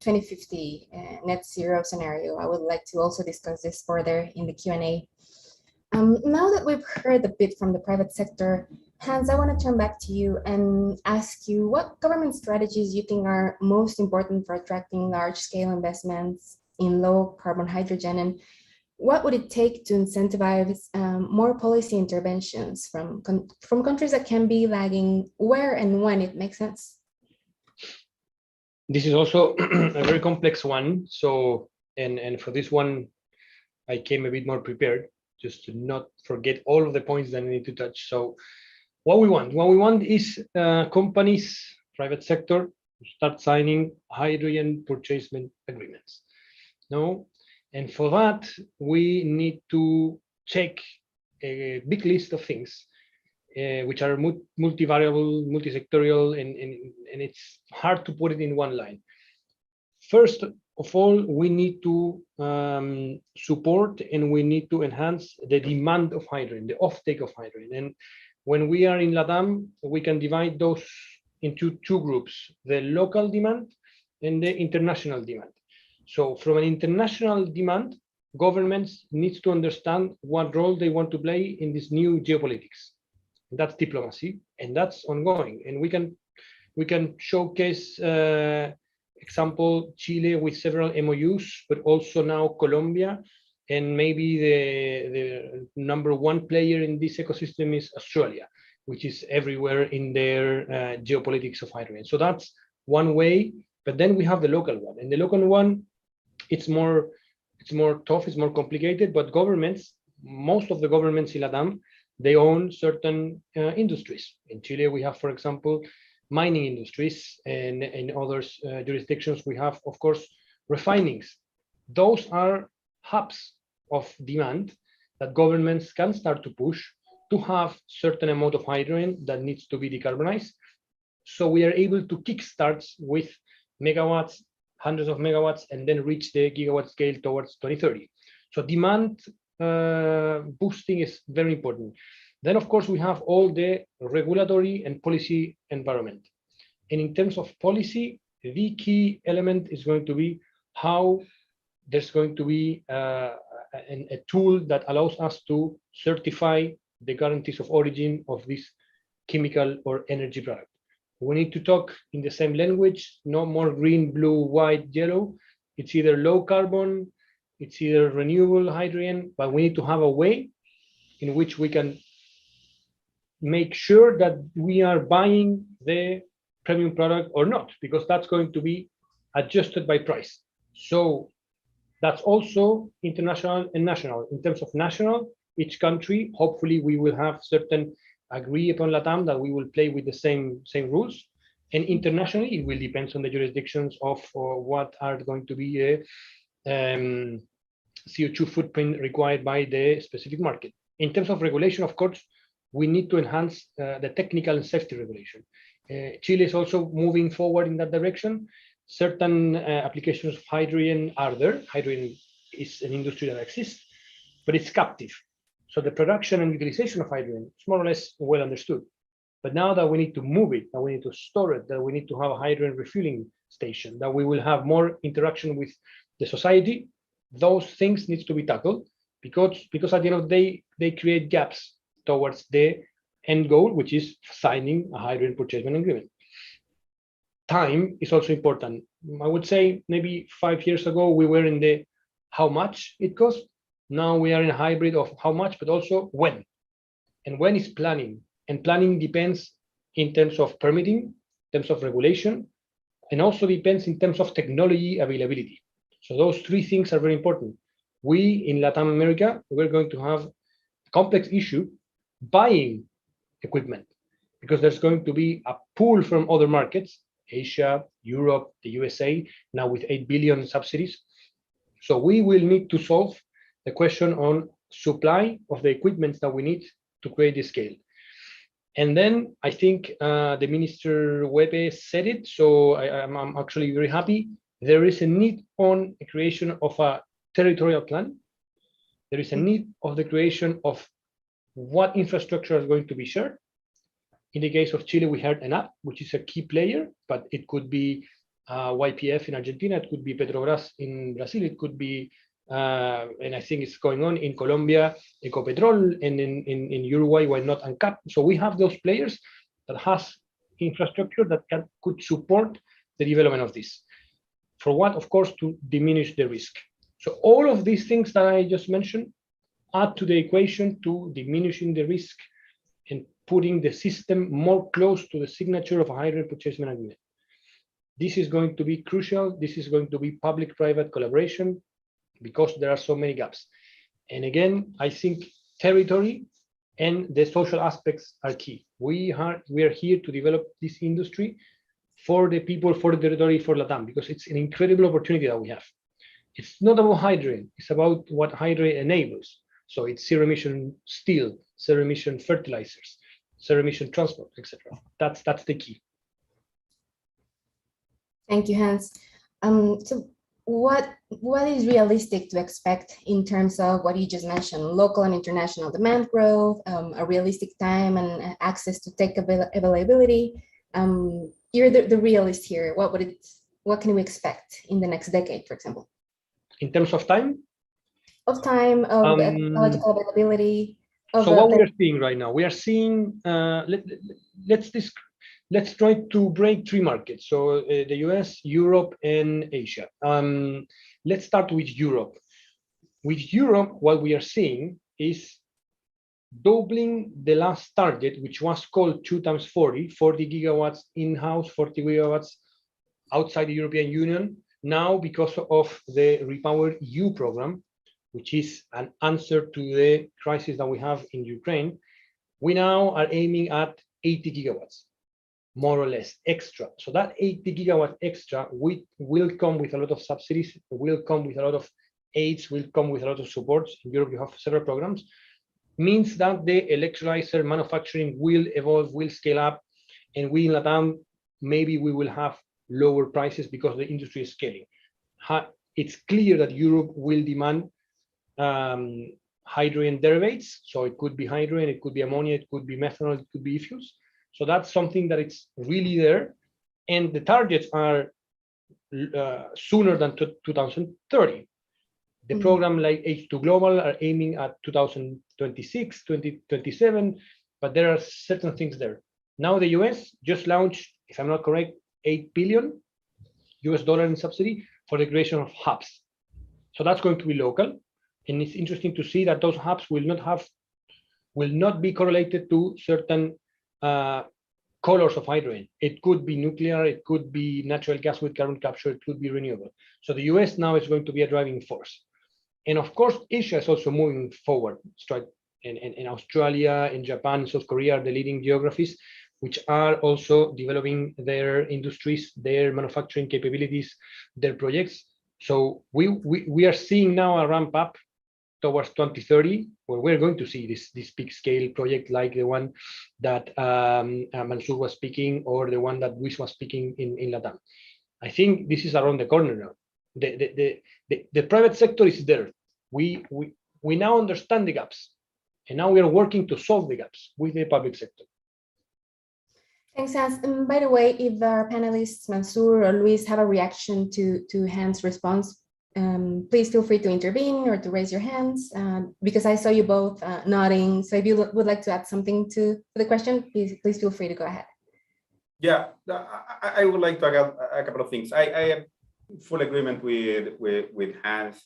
2050 net zero scenario. I would like to also discuss this further in the Q&A. Now that we've heard a bit from the private sector, Hans, I want to turn back to you and ask you what government strategies you think are most important for attracting large-scale investments in low-carbon hydrogen, and what would it take to incentivize more policy interventions from countries that can be lagging, where and when it makes sense? This is also a very complex one. So, and for this one, I came a bit more prepared, just to not forget all of the points that I need to touch. So what we want is companies, private sector, to start signing hydrogen purchasement agreements. No, and for that, we need to check a big list of things, which are multivariable, multisectorial, and it's hard to put it in one line. First of all, we need to support and we need to enhance the demand of hydrogen, the offtake of hydrogen. And when we are in LATAM, we can divide those into two groups, the local demand and the international demand. So from an international demand, governments need to understand what role they want to play in this new geopolitics. That's diplomacy, and that's ongoing. And we can showcase example, Chile with several MOUs, but also now Colombia, and maybe the number one player in this ecosystem is Australia, which is everywhere in their geopolitics of hydrogen. So that's one way, but then we have the local one, and the local one, it's more tough, it's more complicated, but governments, most of the governments in LATAM, they own certain industries. In Chile, we have, for example, mining industries, and in other jurisdictions, we have, of course, refinings. Those are hubs of demand that governments can start to push to have certain amount of hydrogen that needs to be decarbonized. So we are able to kickstart with megawatts, hundreds of megawatts, and then reach the gigawatt scale towards 2030. So demand boosting is very important. Then, of course, we have all the regulatory and policy environment. And in terms of policy, the key element is going to be how there's going to be a tool that allows us to certify the guarantees of origin of this chemical or energy product. We need to talk in the same language, no more green, blue, white, yellow. It's either low carbon, it's either renewable hydrogen, but we need to have a way in which we can make sure that we are buying the premium product or not, because that's going to be adjusted by price. So that's also international and national. In terms of national, each country, hopefully we will have certain agree upon LATAM that we will play with the same rules. And internationally, it will depend on the jurisdictions of what are going to be a CO2 footprint required by the specific market. In terms of regulation, of course, we need to enhance the technical and safety regulation. Chile is also moving forward in that direction. Certain applications of hydrogen are there. Hydrogen is an industry that exists, but it's captive. So the production and utilization of hydrogen is more or less well understood. But now that we need to move it, that we need to store it, that we need to have a hydrogen refueling station, that we will have more interaction with the society, those things need to be tackled because at the end of the day, they create gaps towards the end goal, which is signing a hydrogen purchasing agreement. Time is also important. I would say maybe 5 years ago, we were in the how much it costs. Now we are in a hybrid of how much, but also when. And when is planning. And planning depends in terms of permitting, in terms of regulation, and also depends in terms of technology availability. So those three things are very important. We in Latin America, we're going to have a complex issue buying equipment because there's going to be a pull from other markets, Asia, Europe, the USA, now with 8 billion subsidies. So we will need to solve the question on supply of the equipment that we need to create this scale. And then I think the Minister Wepe said it, so I'm actually very happy. There is a need on the creation of a territorial plan. There is a need of the creation of what infrastructure is going to be shared. In the case of Chile, we had an app, which is a key player, but it could be YPF in Argentina, it could be Petrobras in Brazil, it could be, and I think it's going on in Colombia, Ecopetrol, and in Uruguay, why not ANCAP? So we have those players that has infrastructure that could support the development of this. For what? Of course, to diminish the risk. So all of these things that I just mentioned add to the equation to diminishing the risk and putting the system more close to the signature of a hydrogen purchasing agreement. This is going to be crucial. This is going to be public-private collaboration because there are so many gaps. And again, I think territory and the social aspects are key. We are here to develop this industry for the people, for the territory, for LATAM, because it's an incredible opportunity that we have. It's not about hydrogen, it's about what hydrogen enables. So it's zero-emission steel, zero-emission fertilizers, zero-emission transport, etc. That's the key. Thank you, Hans. So what is realistic to expect in terms of what you just mentioned, local and international demand growth, a realistic time and access to tech availability? You're the realist here. What can we expect in the next decade, for example? In terms of time? Of time, of technological availability. So what we are seeing right now, we are seeing, let's try to break three markets. So the US, Europe, and Asia. Let's start with Europe. With Europe, what we are seeing is doubling the last target, which was called 2 times 40 gigawatts in-house, 40 gigawatts outside the European Union. Now, because of the Repower EU program, which is an answer to the crisis that we have in Ukraine, we now are aiming at 80 gigawatts, more or less, extra. So that 80 gigawatt extra will come with a lot of subsidies, will come with a lot of aids, will come with a lot of supports. In Europe, you have several programs. Means that the electrolyzer manufacturing will evolve, will scale up, and we in Latam, maybe we will have lower prices because the industry is scaling. It's clear that Europe will demand hydrogen derivatives. So it could be hydrogen, it could be ammonia, it could be methanol, it could be e-fuels. So that's something that it's really there. And the targets are sooner than 2030. The program like H2 Global are aiming at 2026, 2027, but there are certain things there. Now the US just launched, if I'm not correct, $8 billion in subsidy for the creation of hubs. So that's going to be local. And it's interesting to see that those hubs will not be correlated to certain colors of hydrogen. It could be nuclear, it could be natural gas with carbon capture, it could be renewable. So the US now is going to be a driving force. And of course, Asia is also moving forward. In Australia, in Japan, South Korea are the leading geographies, which are also developing their industries, their manufacturing capabilities, their projects. So we are seeing now a ramp up towards 2030, where we're going to see this big scale project like the one that Mansour was speaking, or the one that Luis was speaking in Latam. I think this is around the corner now. The private sector is there. We now understand the gaps, and now we are working to solve the gaps with the public sector. Thanks, Hans. And by the way, if our panelists, Mansour or Luis, have a reaction to Hans' response, please feel free to intervene or to raise your hands, because I saw you both nodding. So if you would like to add something to the question, please feel free to go ahead. Yeah, I would like to add a couple of things. I am in full agreement with Hans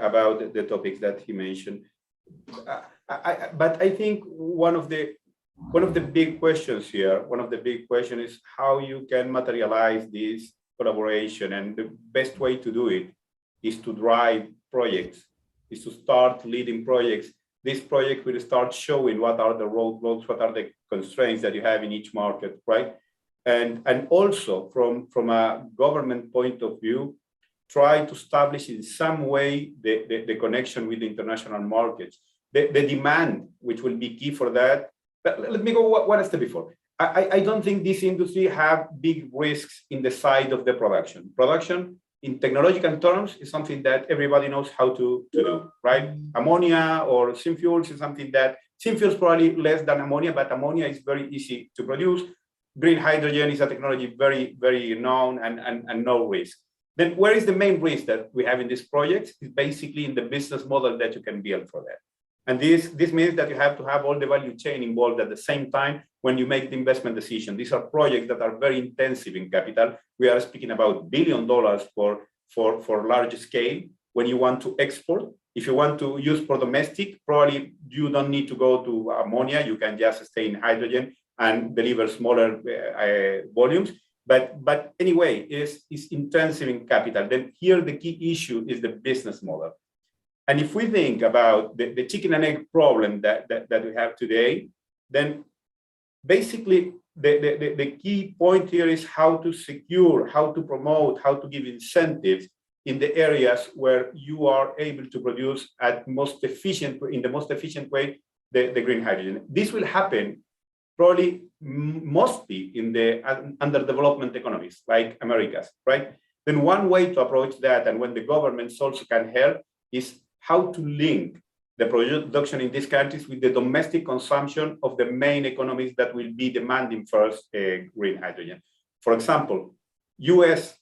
about the topics that he mentioned. But I think one of the big questions here, is how you can materialize this collaboration, and the best way to do it is to drive projects, is to start leading projects. This project will start showing what are the roadblocks, what are the constraints that you have in each market, right? And also from a government point of view, try to establish in some way the connection with the international markets. The demand, which will be key for that. Let me go one step before. I don't think this industry have big risks in the side of the production. Production in technological terms is something that everybody knows how to do, right? Ammonia or synfuels is something that, synfuels probably less than ammonia, but ammonia is very easy to produce. Green hydrogen is a technology very, very known and no risk. Then where is the main risk that we have in this project? Is basically in the business model that you can build for that. And this means that you have to have all the value chain involved at the same time when you make the investment decision. These are projects that are very intensive in capital. We are speaking about $1 billion for large scale. When you want to export, if you want to use for domestic, probably you don't need to go to ammonia. You can just stay in hydrogen and deliver smaller volumes. But anyway, it's intensive in capital. Then here the key issue is the business model. And if we think about the chicken and egg problem that we have today, then basically the key point here is how to secure, how to promote, how to give incentives in the areas where you are able to produce in the most efficient way the green hydrogen. This will happen probably mostly in the underdevelopment economies like Americas, right? Then one way to approach that, and when the governments also can help, is how to link the production in these countries with the domestic consumption of the main economies that will be demanding first green hydrogen. For example, US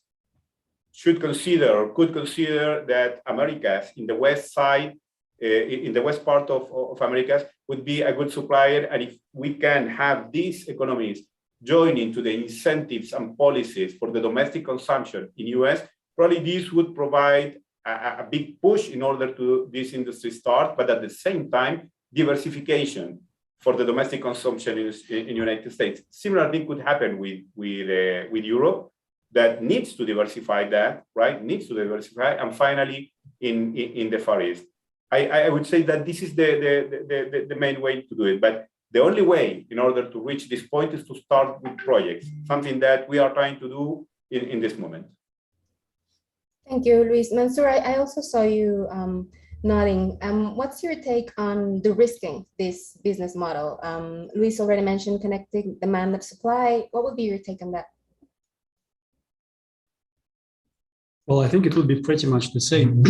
should consider or could consider that Americas in the west side, in the west part of Americas would be a good supplier. And if we can have these economies joining to the incentives and policies for the domestic consumption in US, probably this would provide a big push in order to this industry start, but at the same time, diversification for the domestic consumption in United States. Similar thing could happen with Europe, that needs to diversify that, right? Needs to diversify, and finally in the Far East. I would say that this is the main way to do it, but the only way in order to reach this point is to start with projects, something that we are trying to do in this moment. Thank you, Luis. Mansour, I also saw you nodding. What's your take on de-risking this business model? Luis already mentioned connecting demand and supply. What would be your take on that? Well, I think it would be pretty much the same,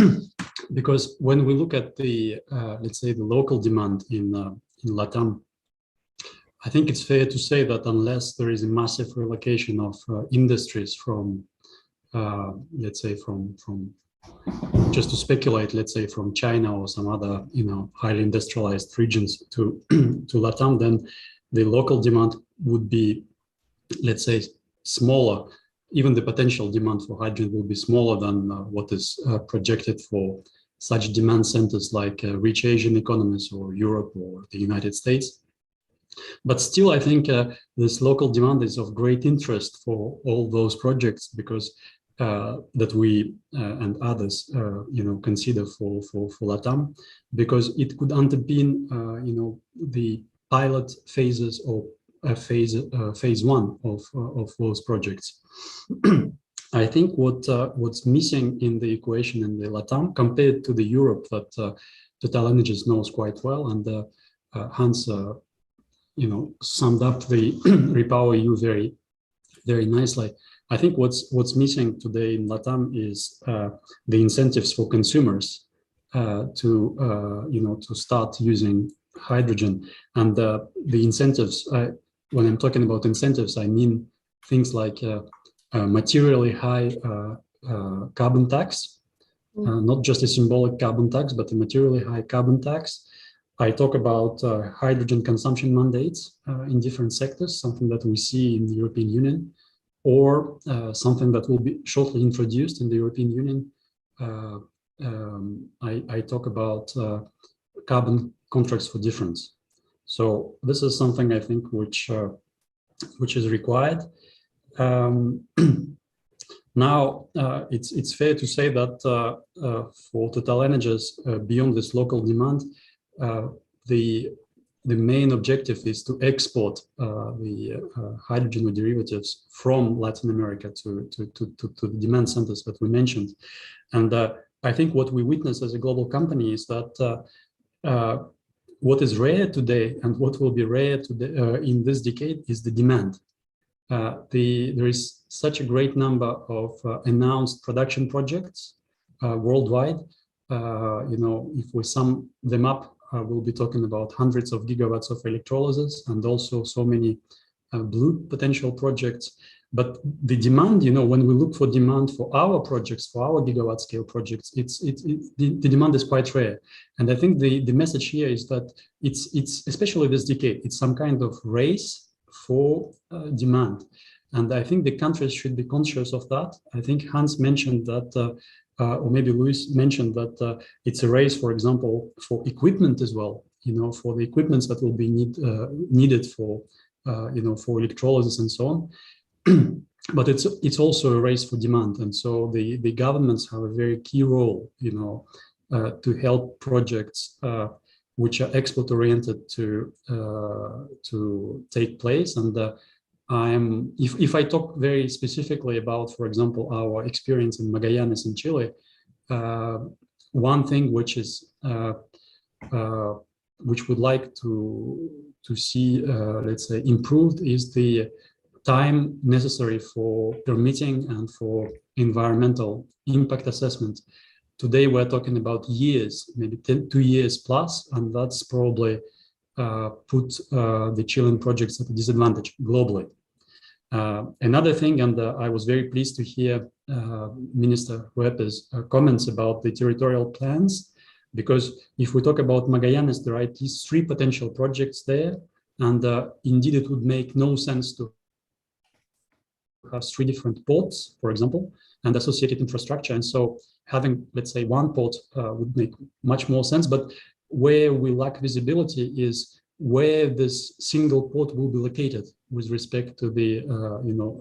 because when we look at the, let's say, the local demand in LATAM, I think it's fair to say that unless there is a massive relocation of industries from, let's say, from just to speculate, let's say, from China or some other, highly industrialized regions to to LATAM, then the local demand would be, let's say, smaller. Even the potential demand for hydrogen will be smaller than what is projected for such demand centers like rich Asian economies or Europe or the United States. But still, I think this local demand is of great interest for all those projects, because that we and others, consider for LATAM, because it could underpin, the pilot phases or phase one of those projects. I think what's missing in the equation in the LATAM compared to the Europe that TotalEnergies knows quite well, and Hans, summed up the REPowerEU very, very nicely. I think what's missing today in LATAM is the incentives for consumers to start using hydrogen, and the incentives. When I'm talking about incentives, I mean things like materially high carbon tax, not just a symbolic carbon tax, but a materially high carbon tax. I talk about hydrogen consumption mandates in different sectors, something that we see in the European Union, or something that will be shortly introduced in the European Union. I talk about carbon contracts for difference. So this is something I think which is required. Now, it's fair to say that for TotalEnergies, beyond this local demand, the main objective is to export the hydrogen or derivatives from Latin America to the demand centers that we mentioned. And I think what we witness as a global company is that what is rare today and what will be rare today, in this decade is the demand. There is such a great number of announced production projects worldwide. If we sum them up, we'll be talking about hundreds of gigawatts of electrolysis and also so many blue potential projects. But the demand, when we look for demand for our projects, for our gigawatt scale projects, the demand is quite rare. And I think the message here is that it's especially this decade, it's some kind of race for demand. And I think the countries should be conscious of that. I think Hans mentioned that, or maybe Luis mentioned that it's a race, for example, for equipment as well, for the equipments that will be needed for, for electrolysis and so on. But it's also a race for demand. And so the governments have a very key role, to help projects which are export oriented to take place. And if I talk very specifically about, for example, our experience in Magallanes in Chile, one thing which is which would like to see, let's say, improved is the time necessary for permitting and for environmental impact assessment. Today, we're talking about years, maybe 2 years plus, and that's probably put the Chilean projects at a disadvantage globally. Another thing, and I was very pleased to hear Minister Huepe's comments about the territorial plans, because if we talk about Magallanes, there are at least 3 potential projects there, and indeed it would make no sense to has 3 different ports, for example, and associated infrastructure. And so having, let's say, one port would make much more sense. But where we lack visibility is where this single port will be located with respect to the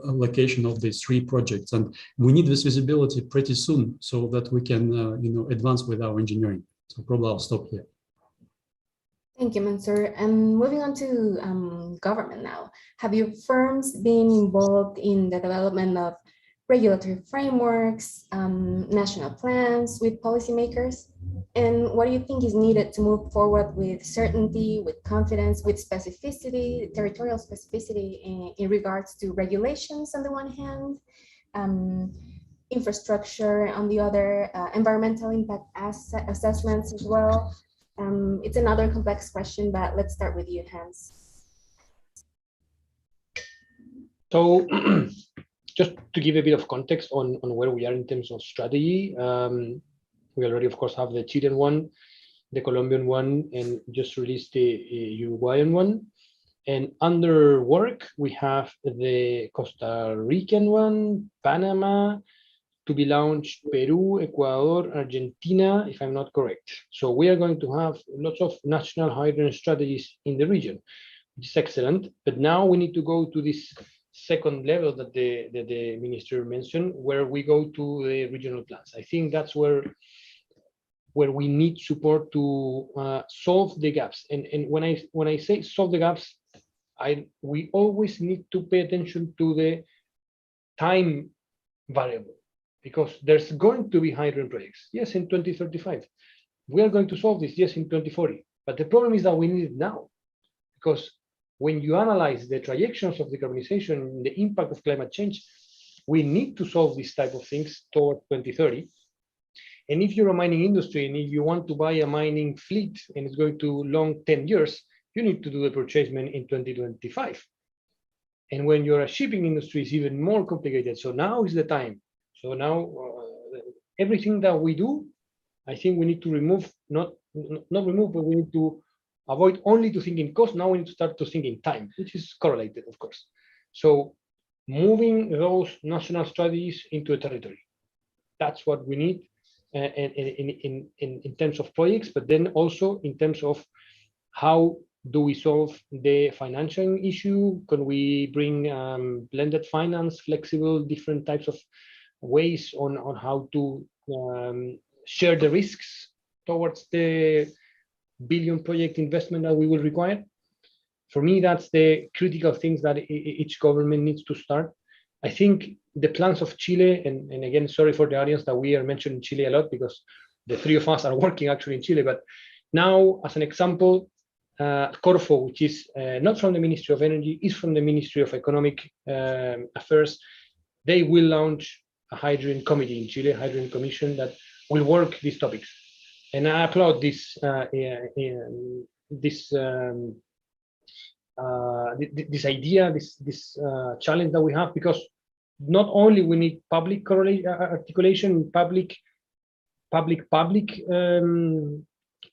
location of these 3 projects. And we need this visibility pretty soon so that we can advance with our engineering. So probably I'll stop here. Thank you, Mansour. And moving on to government now. Have your firms been involved in the development of regulatory frameworks, national plans with policymakers? And what do you think is needed to move forward with certainty, with confidence, with specificity, territorial specificity in regards to regulations on the one hand, infrastructure on the other, environmental impact assessments as well? It's another complex question, but let's start with you, Hans. So just to give a bit of context on where we are in terms of strategy, we already, of course, have the Chilean one, the Colombian one, and just released the Uruguayan one. And under work, we have the Costa Rican one, Panama, to be launched Peru, Ecuador, Argentina, if I'm not correct. So we are going to have lots of national hydrogen strategies in the region, which is excellent. But now we need to go to this second level that the minister mentioned, where we go to the regional plans. I think that's where we need support to solve the gaps. And when I say solve the gaps, we always need to pay attention to the time variable, because there's going to be hydrogen projects. Yes, in 2035. We are going to solve this, yes, in 2040. But the problem is that we need it now, because when you analyze the trajectories of decarbonization, the impact of climate change, we need to solve these type of things toward 2030. And if you're a mining industry and if you want to buy a mining fleet and it's going to long 10 years, you need to do the purchasement in 2025. And when you're a shipping industry, it's even more complicated. So now is the time. So now everything that we do, I think we need to remove, not remove, but we need to avoid only to think in cost. Now we need to start to think in time, which is correlated, of course. So moving those national strategies into a territory, that's what we need. In terms of projects, but then also in terms of how do we solve the financial issue? Can we bring blended finance, flexible, different types of ways on how to share the risks towards the billion project investment that we will require? For me, that's the critical things that each government needs to start. I think the plans of Chile, and again, sorry for the audience that we are mentioning Chile a lot because the 3 of us are working actually in Chile, but now as an example, Corfo, which is not from the Ministry of Energy, is from the Ministry of Economic Affairs. They will launch a hydrogen committee in Chile, hydrogen commission that will work these topics. And I applaud this this idea, this challenge that we have, because not only we need public articulation, public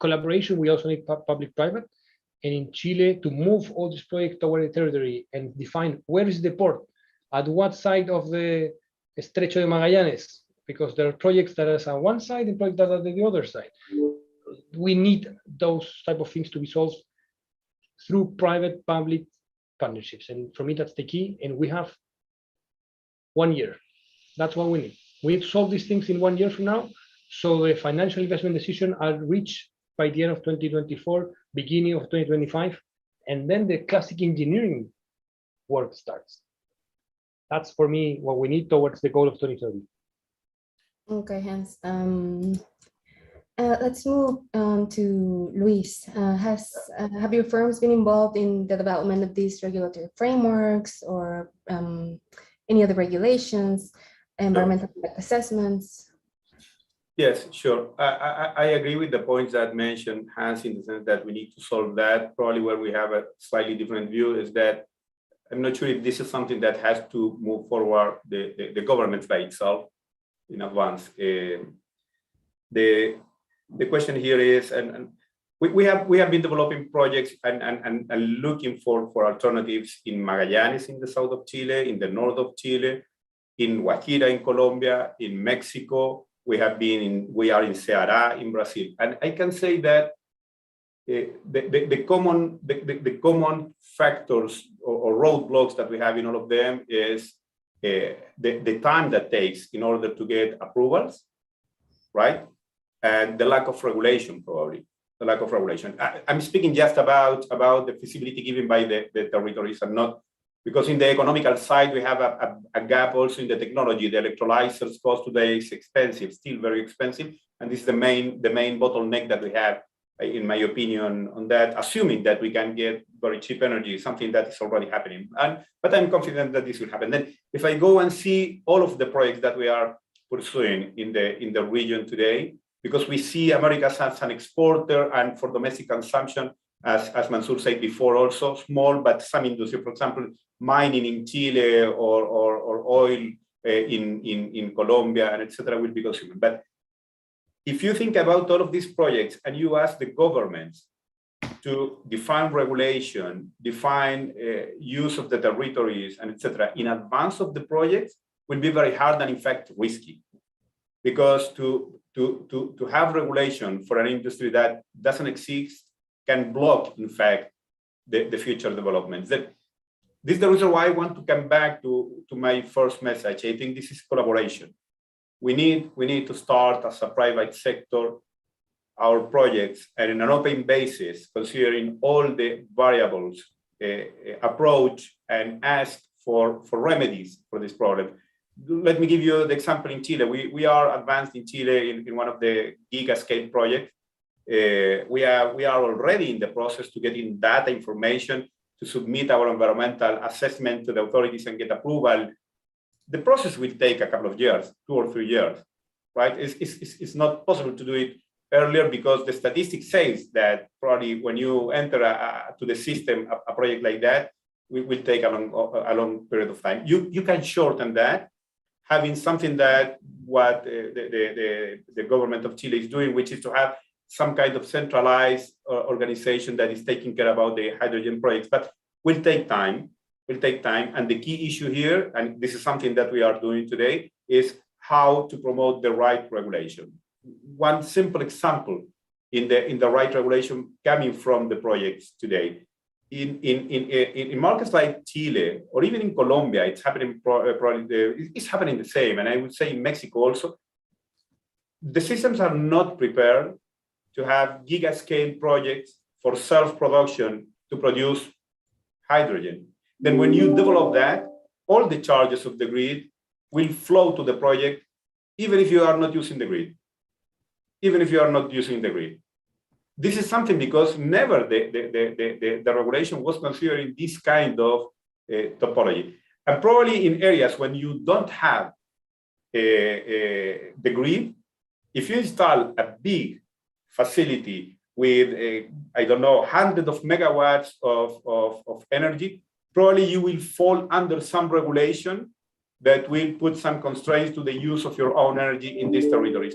collaboration, we also need public-private. And in Chile, to move all this project toward the territory and define where is the port, at what side of the Estrecho de Magallanes, because there are projects that are on one side and projects that are on the other side. We need those type of things to be solved through private-public partnerships. And for me, that's the key. And we have 1 year. That's what we need. We need to solve these things in 1 year from now. So the financial investment decision are reached by the end of 2024, beginning of 2025. And then the classic engineering work starts. That's for me what we need towards the goal of 2030. Okay, Hans. Let's move to Luis. Have your firms been involved in the development of these regulatory frameworks or any other regulations, environmental impact assessments? Yes, sure. I agree with the points that mentioned Hans, in the sense that we need to solve that. Probably where we have a slightly different view is that I'm not sure if this is something that has to move forward the government by itself in advance. The question here is, and we have been developing projects and looking for alternatives in Magallanes in the south of Chile, in the north of Chile, in Guajira in Colombia, in Mexico. We are in Ceará in Brazil, and I can say that the common factors or roadblocks that we have in all of them is the time that takes in order to get approvals, right? And the lack of regulation, probably. The lack of regulation. I'm speaking just about the feasibility given by the territories and not, because in the economical side, we have a gap also in the technology. The electrolyzers cost today is expensive, still very expensive. And this is the main bottleneck that we have, in my opinion, on that, assuming that we can get very cheap energy, something that is already happening. But I'm confident that this will happen. Then if I go and see all of the projects that we are pursuing in the region today, because we see America as an exporter and for domestic consumption, as Mansour said before, also small, but some industry, for example, mining in Chile or oil in Colombia, and etc., will be consumed. But if you think about all of these projects and you ask the governments to define regulation, define use of the territories, and etc., in advance of the projects, will be very hard and in fact risky, because to have regulation for an industry that doesn't exist can block, in fact, the future developments. This is the reason why I want to come back to my first message. I think this is collaboration. We need to start as a private sector our projects, and in an open basis, considering all the variables, approach and ask for remedies for this problem. Let me give you the example in Chile. We are advanced in Chile in one of the giga scale projects. We are already in the process to getting data information to submit our environmental assessment to the authorities and get approval. The process will take a couple of years, 2 or 3 years, right? It's not possible to do it earlier, because the statistics says that probably when you enter to the system a project like that, we will take a long period of time. You can shorten that, having something that what the government of Chile is doing, which is to have some kind of centralized organization that is taking care about the hydrogen projects, but will take time. And the key issue here, and this is something that we are doing today, is how to promote the right regulation. One simple example in the right regulation coming from the projects today. In markets like Chile or even in Colombia, it's happening it's happening the same, and I would say in Mexico also. The systems are not prepared to have giga scale projects for self-production to produce hydrogen. Then when you develop that, all the charges of the grid will flow to the project, even if you are not using the grid. This is something because never the regulation was considering this kind of topology. And probably in areas when you don't have the grid, if you install a big facility with, I don't know, hundreds of megawatts of energy, probably you will fall under some regulation that will put some constraints to the use of your own energy in these territories.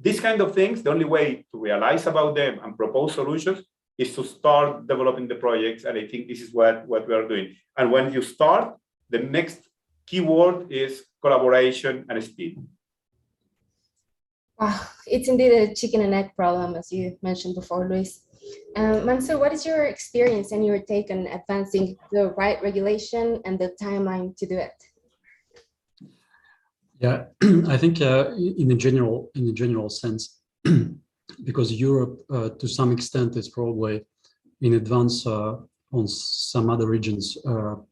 These kind of things, the only way to realize about them and propose solutions is to start developing the projects. And I think this is what we are doing. And when you start, the next keyword is collaboration and speed. Wow, it's indeed a chicken and egg problem, as you mentioned before, Luis. Mansour, what is your experience and your take on advancing the right regulation and the timeline to do it? Yeah, I think in a general sense, because Europe to some extent is probably in advance on some other regions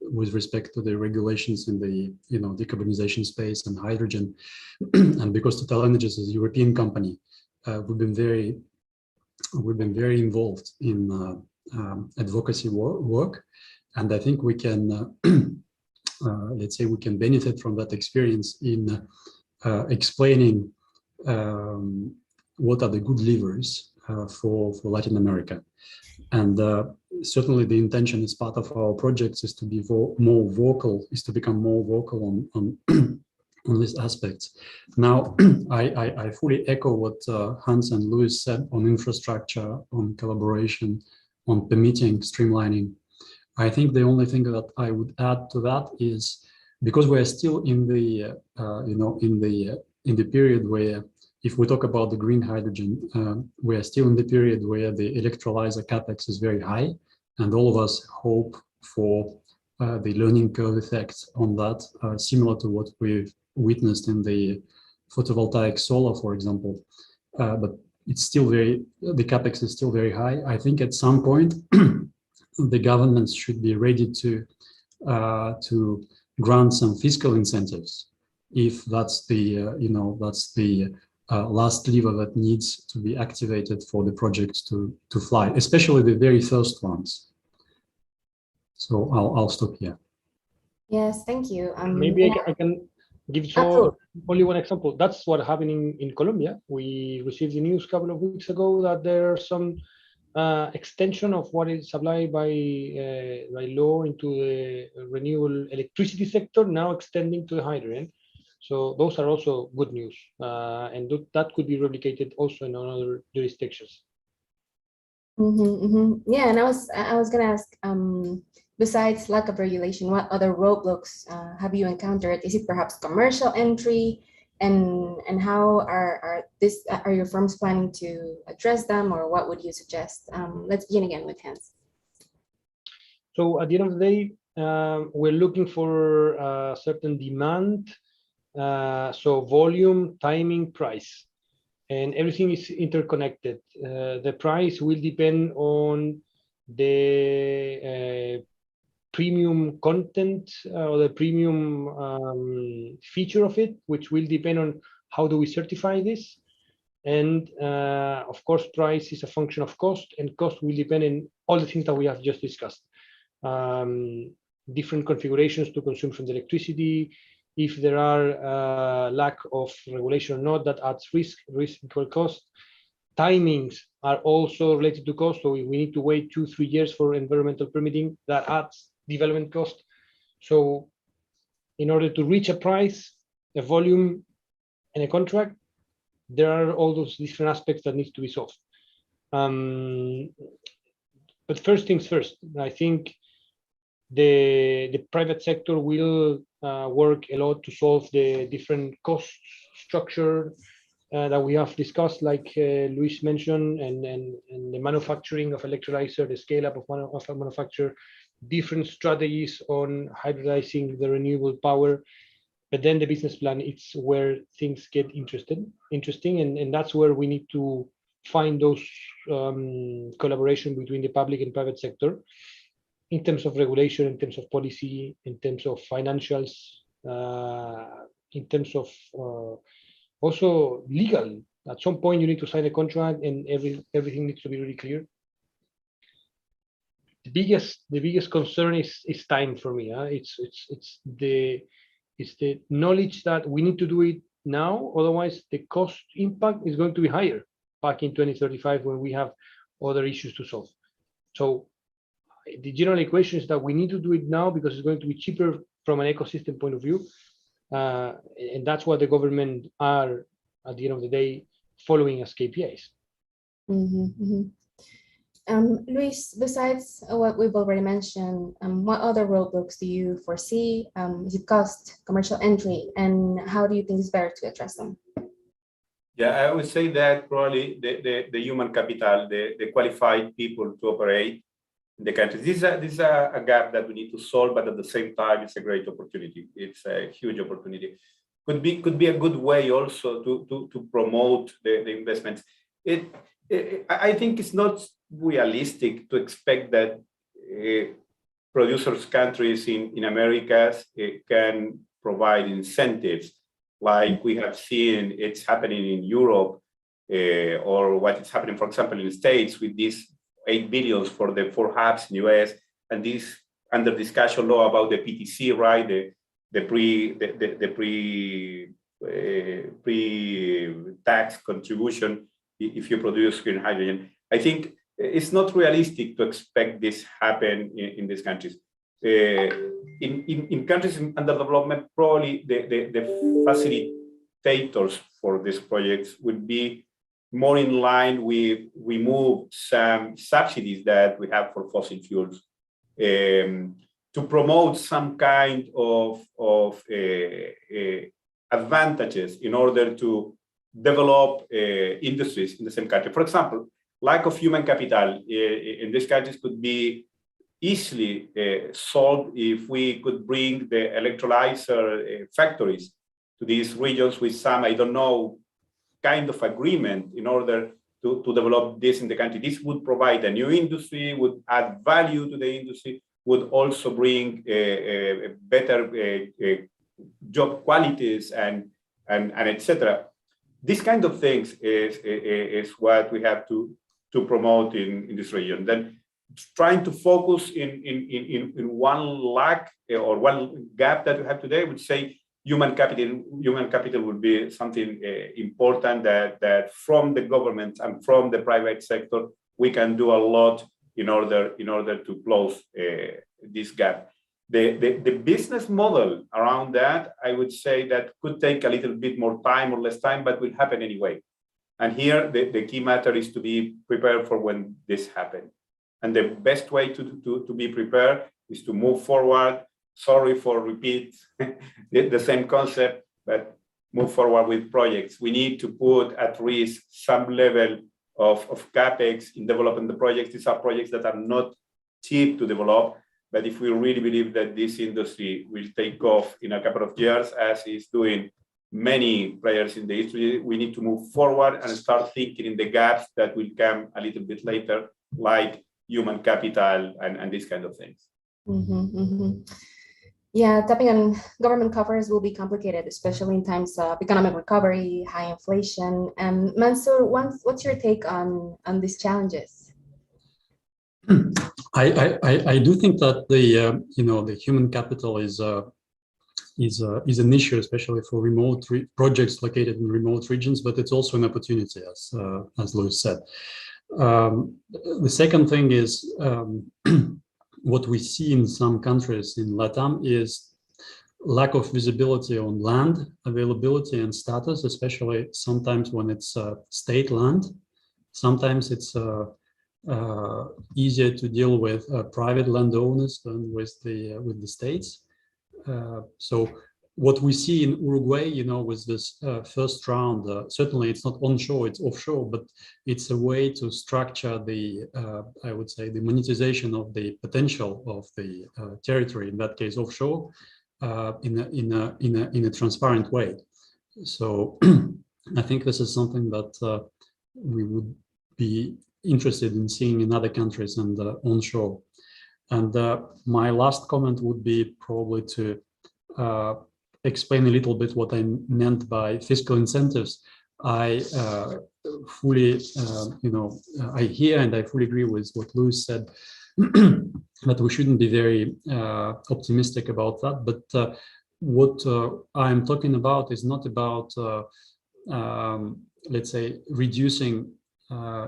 with respect to the regulations in the decarbonization space and hydrogen, and because TotalEnergies is a European company, we've been very involved in advocacy work, and I think we can. Let's say we can benefit from that experience in explaining what are the good levers for Latin America. And certainly the intention as part of our projects is to be more vocal, is to become more vocal on on these aspects. Now, I fully echo what Hans and Luis said on infrastructure, on collaboration, on permitting, streamlining. I think the only thing that I would add to that is, because we're still in the in the period where, if we talk about the green hydrogen, we're still in the period where the electrolyzer capex is very high, and all of us hope for the learning curve effect on that, similar to what we've witnessed in the photovoltaic solar, for example. But it's still the capex is still very high. I think at some point the governments should be ready to grant some fiscal incentives, if that's the last lever that needs to be activated for the projects to fly, especially the very first ones. So I'll stop here. Yes, thank you. Maybe I can give only one example. That's what happening in Colombia. We received the news a couple of weeks ago that there are some extension of what is supplied by law into the renewable electricity sector, now extending to the hydrogen. So those are also good news, and that could be replicated also in other jurisdictions. Yeah, and I was going to ask, besides lack of regulation, what other roadblocks have you encountered? Is it perhaps commercial entry, and how are your firms planning to address them, or what would you suggest? Let's begin again with Hans. So at the end of the day, we're looking for a certain demand. So volume, timing, price, and everything is interconnected. The price will depend on the premium content or the premium feature of it, which will depend on how do we certify this. And of course, price is a function of cost, and cost will depend on all the things that we have just discussed. Different configurations to consume from the electricity, if there are lack of regulation or not, that adds risk equal cost. Timings are also related to cost, so we need to wait 2-3 years for environmental permitting, that adds development cost. So in order to reach a price, a volume, and a contract, there are all those different aspects that need to be solved. But first things first, I think the private sector will work a lot to solve the different cost structure that we have discussed, like Luis mentioned, and the manufacturing of electrolyzer, the scale up of manufacture, different strategies on hybridizing the renewable power. But then the business plan, it's where things get interesting, and that's where we need to find those collaboration between the public and private sector, in terms of regulation, in terms of policy, in terms of financials, in terms of also legal. At some point, you need to sign a contract, and everything needs to be really clear. The biggest concern is time for me. It's the knowledge that we need to do it now, otherwise the cost impact is going to be higher back in 2035 when we have other issues to solve. So the general equation is that we need to do it now because it's going to be cheaper from an ecosystem point of view, and that's what the government are, at the end of the day, following as KPIs. Luis, besides what we've already mentioned, what other roadblocks do you foresee? Is it cost, commercial entry, and how do you think it's better to address them? Yeah, I would say that probably the human capital, the qualified people to operate in the country. This is a gap that we need to solve, but at the same time, it's a great opportunity. It's a huge opportunity. Could be a good way also to promote the investments. I think it's not realistic to expect that producers countries in Americas can provide incentives like we have seen it's happening in Europe, or what is happening, for example, in the States with these $8 billion for the 4 hubs in US, and this under discussion law about the PTC, right? The pre-tax contribution if you produce green hydrogen. I think it's not realistic to expect this happen in these countries. In countries under development, probably the facilitators for these projects would be more in line with remove some subsidies that we have for fossil fuels, to promote some kind of advantages in order to develop industries in the same country. For example, lack of human capital in these countries could be easily solved if we could bring the electrolyzer factories to these regions with some, I don't know, kind of agreement in order to develop this in the country. This would provide a new industry, would add value to the industry, would also bring better job qualities and etc. These kind of things is what we have to promote in this region. Then trying to focus in one lack or one gap that we have today, would say human capital. Human capital would be something important that from the government and from the private sector we can do a lot in order to close this gap. The business model around that, I would say that could take a little bit more time or less time, but will happen anyway. And here the key matter is to be prepared for when this happens. And the best way to be prepared is to move forward. Sorry for repeat the same concept, but move forward with projects. We need to put at risk some level of capex in developing the projects. These are projects that are not cheap to develop, but if we really believe that this industry will take off in a couple of years, as is doing many players in the industry, we need to move forward and start thinking in the gaps that will come a little bit later, like human capital and these kind of things. Yeah, tapping on government coffers will be complicated, especially in times of economic recovery, high inflation. Mansour, what's your take on these challenges? I do think that the human capital is an issue, especially for remote projects located in remote regions, but it's also an opportunity, as Luis said. The second thing is what we see in some countries in LATAM is lack of visibility on land availability and status, especially sometimes when it's state land. Sometimes it's easier to deal with private landowners than with the states. So what we see in Uruguay, with this first round, certainly it's not onshore, it's offshore, but it's a way to structure the, I would say, the monetization of the potential of the territory, in that case offshore, in a transparent way. So I think this is something that we would be interested in seeing in other countries and onshore. And my last comment would be probably to explain a little bit what I meant by fiscal incentives. I fully, I hear and I fully agree with what Luis said, that we shouldn't be very optimistic about that. But what I'm talking about is not about, let's say, reducing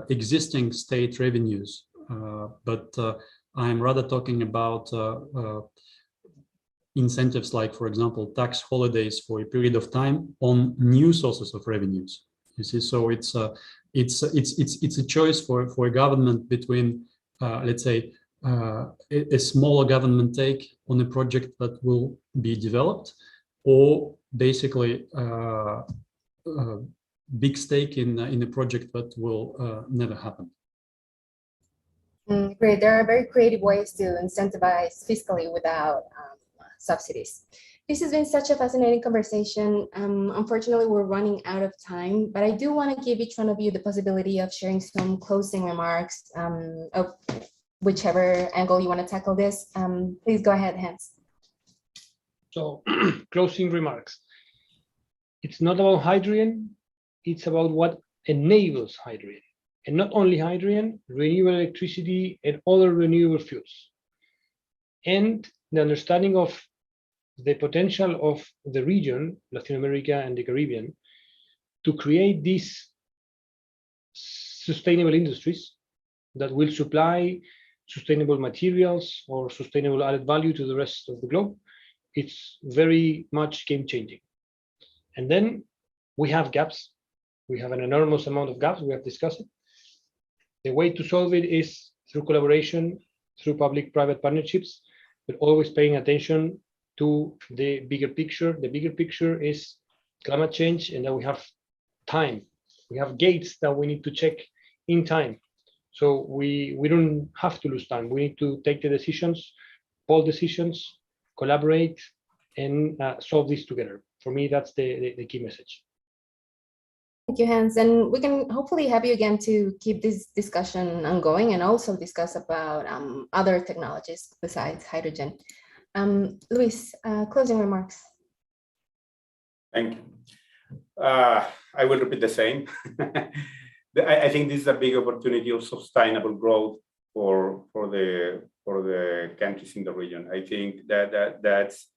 existing state revenues, but I'm rather talking about incentives like, for example, tax holidays for a period of time on new sources of revenues. You see, so it's a choice for a government between, let's say, a smaller government take on a project that will be developed, or basically big stake in a project that will never happen. Great. There are very creative ways to incentivize fiscally without subsidies. This has been such a fascinating conversation. Unfortunately, we're running out of time, but I do want to give each one of you the possibility of sharing some closing remarks of whichever angle you want to tackle this. Please go ahead, Hans. So, closing remarks. It's not about hydrogen, it's about what enables hydrogen. And not only hydrogen, renewable electricity and other renewable fuels. And the understanding of the potential of the region, Latin America and the Caribbean, to create these sustainable industries that will supply sustainable materials or sustainable added value to the rest of the globe, it's very much game changing. And then we have gaps. We have an enormous amount of gaps. We have discussed it. The way to solve it is through collaboration, through public-private partnerships, but always paying attention to the bigger picture. The bigger picture is climate change, and that we have time. We have gates that we need to check in time. So we don't have to lose time. We need to take the decisions, bold decisions, collaborate, and solve this together. For me, that's the key message. Thank you, Hans. And we can hopefully have you again to keep this discussion ongoing and also discuss about other technologies besides hydrogen. Luis, closing remarks. Thank you. I will repeat the same. I think this is a big opportunity of sustainable growth for the countries in the region. I think that's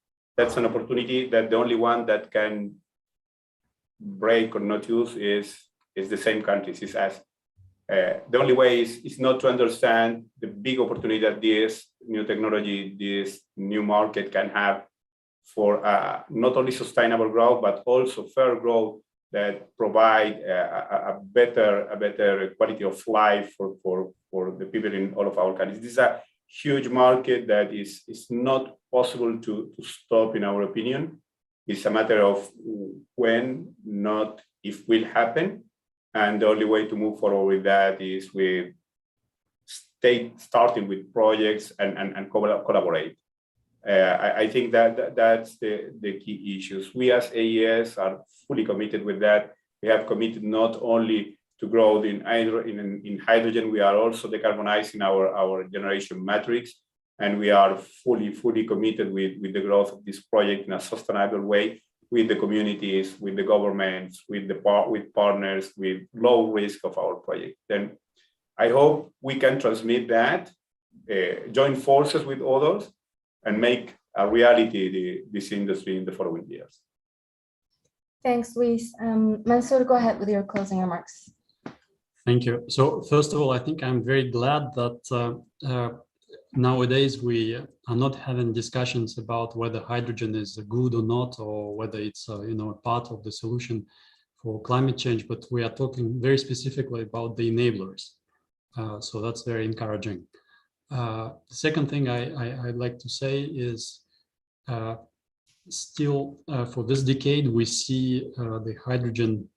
an opportunity that the only one that can break or not use is the same countries, is us. The only way is not to understand the big opportunity that this new technology, this new market can have for not only sustainable growth, but also fair growth that provide a better quality of life for the people in all of our countries. This is a huge market that is not possible to stop, in our opinion. It's a matter of when, not if, will happen. And the only way to move forward with that is with starting with projects and collaborate. I think that's the key issues. We as AES are fully committed with that. We have committed not only to growth in hydrogen, we are also decarbonizing our generation matrix. And we are fully committed with the growth of this project in a sustainable way, with the communities, with the governments, with partners, with low risk of our project. Then I hope we can transmit that, join forces with others, and make a reality this industry in the following years. Thanks, Luis. Mansour, go ahead with your closing remarks. Thank you. So first of all, I think I'm very glad that nowadays we are not having discussions about whether hydrogen is good or not, or whether it's a part of the solution for climate change, but we are talking very specifically about the enablers. So that's very encouraging. The second thing I'd like to say is still for this decade, we see the hydrogen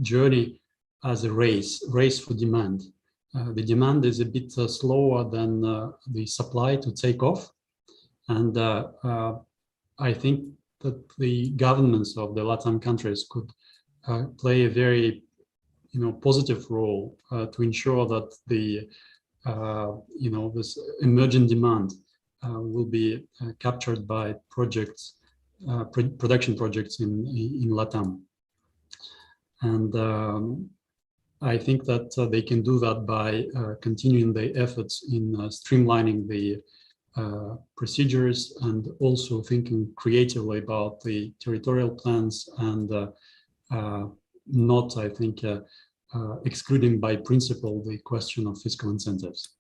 journey as a race for demand. The demand is a bit slower than the supply to take off. And I think that the governments of the LATAM countries could play a very positive role to ensure that the this emerging demand will be captured by projects, production projects in LATAM. And I think that they can do that by continuing the efforts in streamlining the procedures and also thinking creatively about the territorial plans and not, I think, excluding by principle the question of fiscal incentives.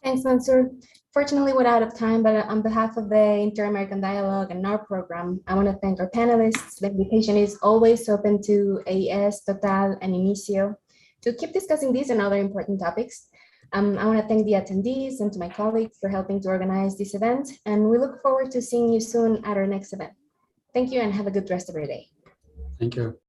Thanks, Mansour. Fortunately, we're out of time, but on behalf of the Inter-American Dialogue and our program, I want to thank our panelists. The invitation is always open to AES, Total, and Inicio to keep discussing these and other important topics. I want to thank the attendees and to my colleagues for helping to organize this event, and we look forward to seeing you soon at our next event. Thank you and have a good rest of your day. Thank you.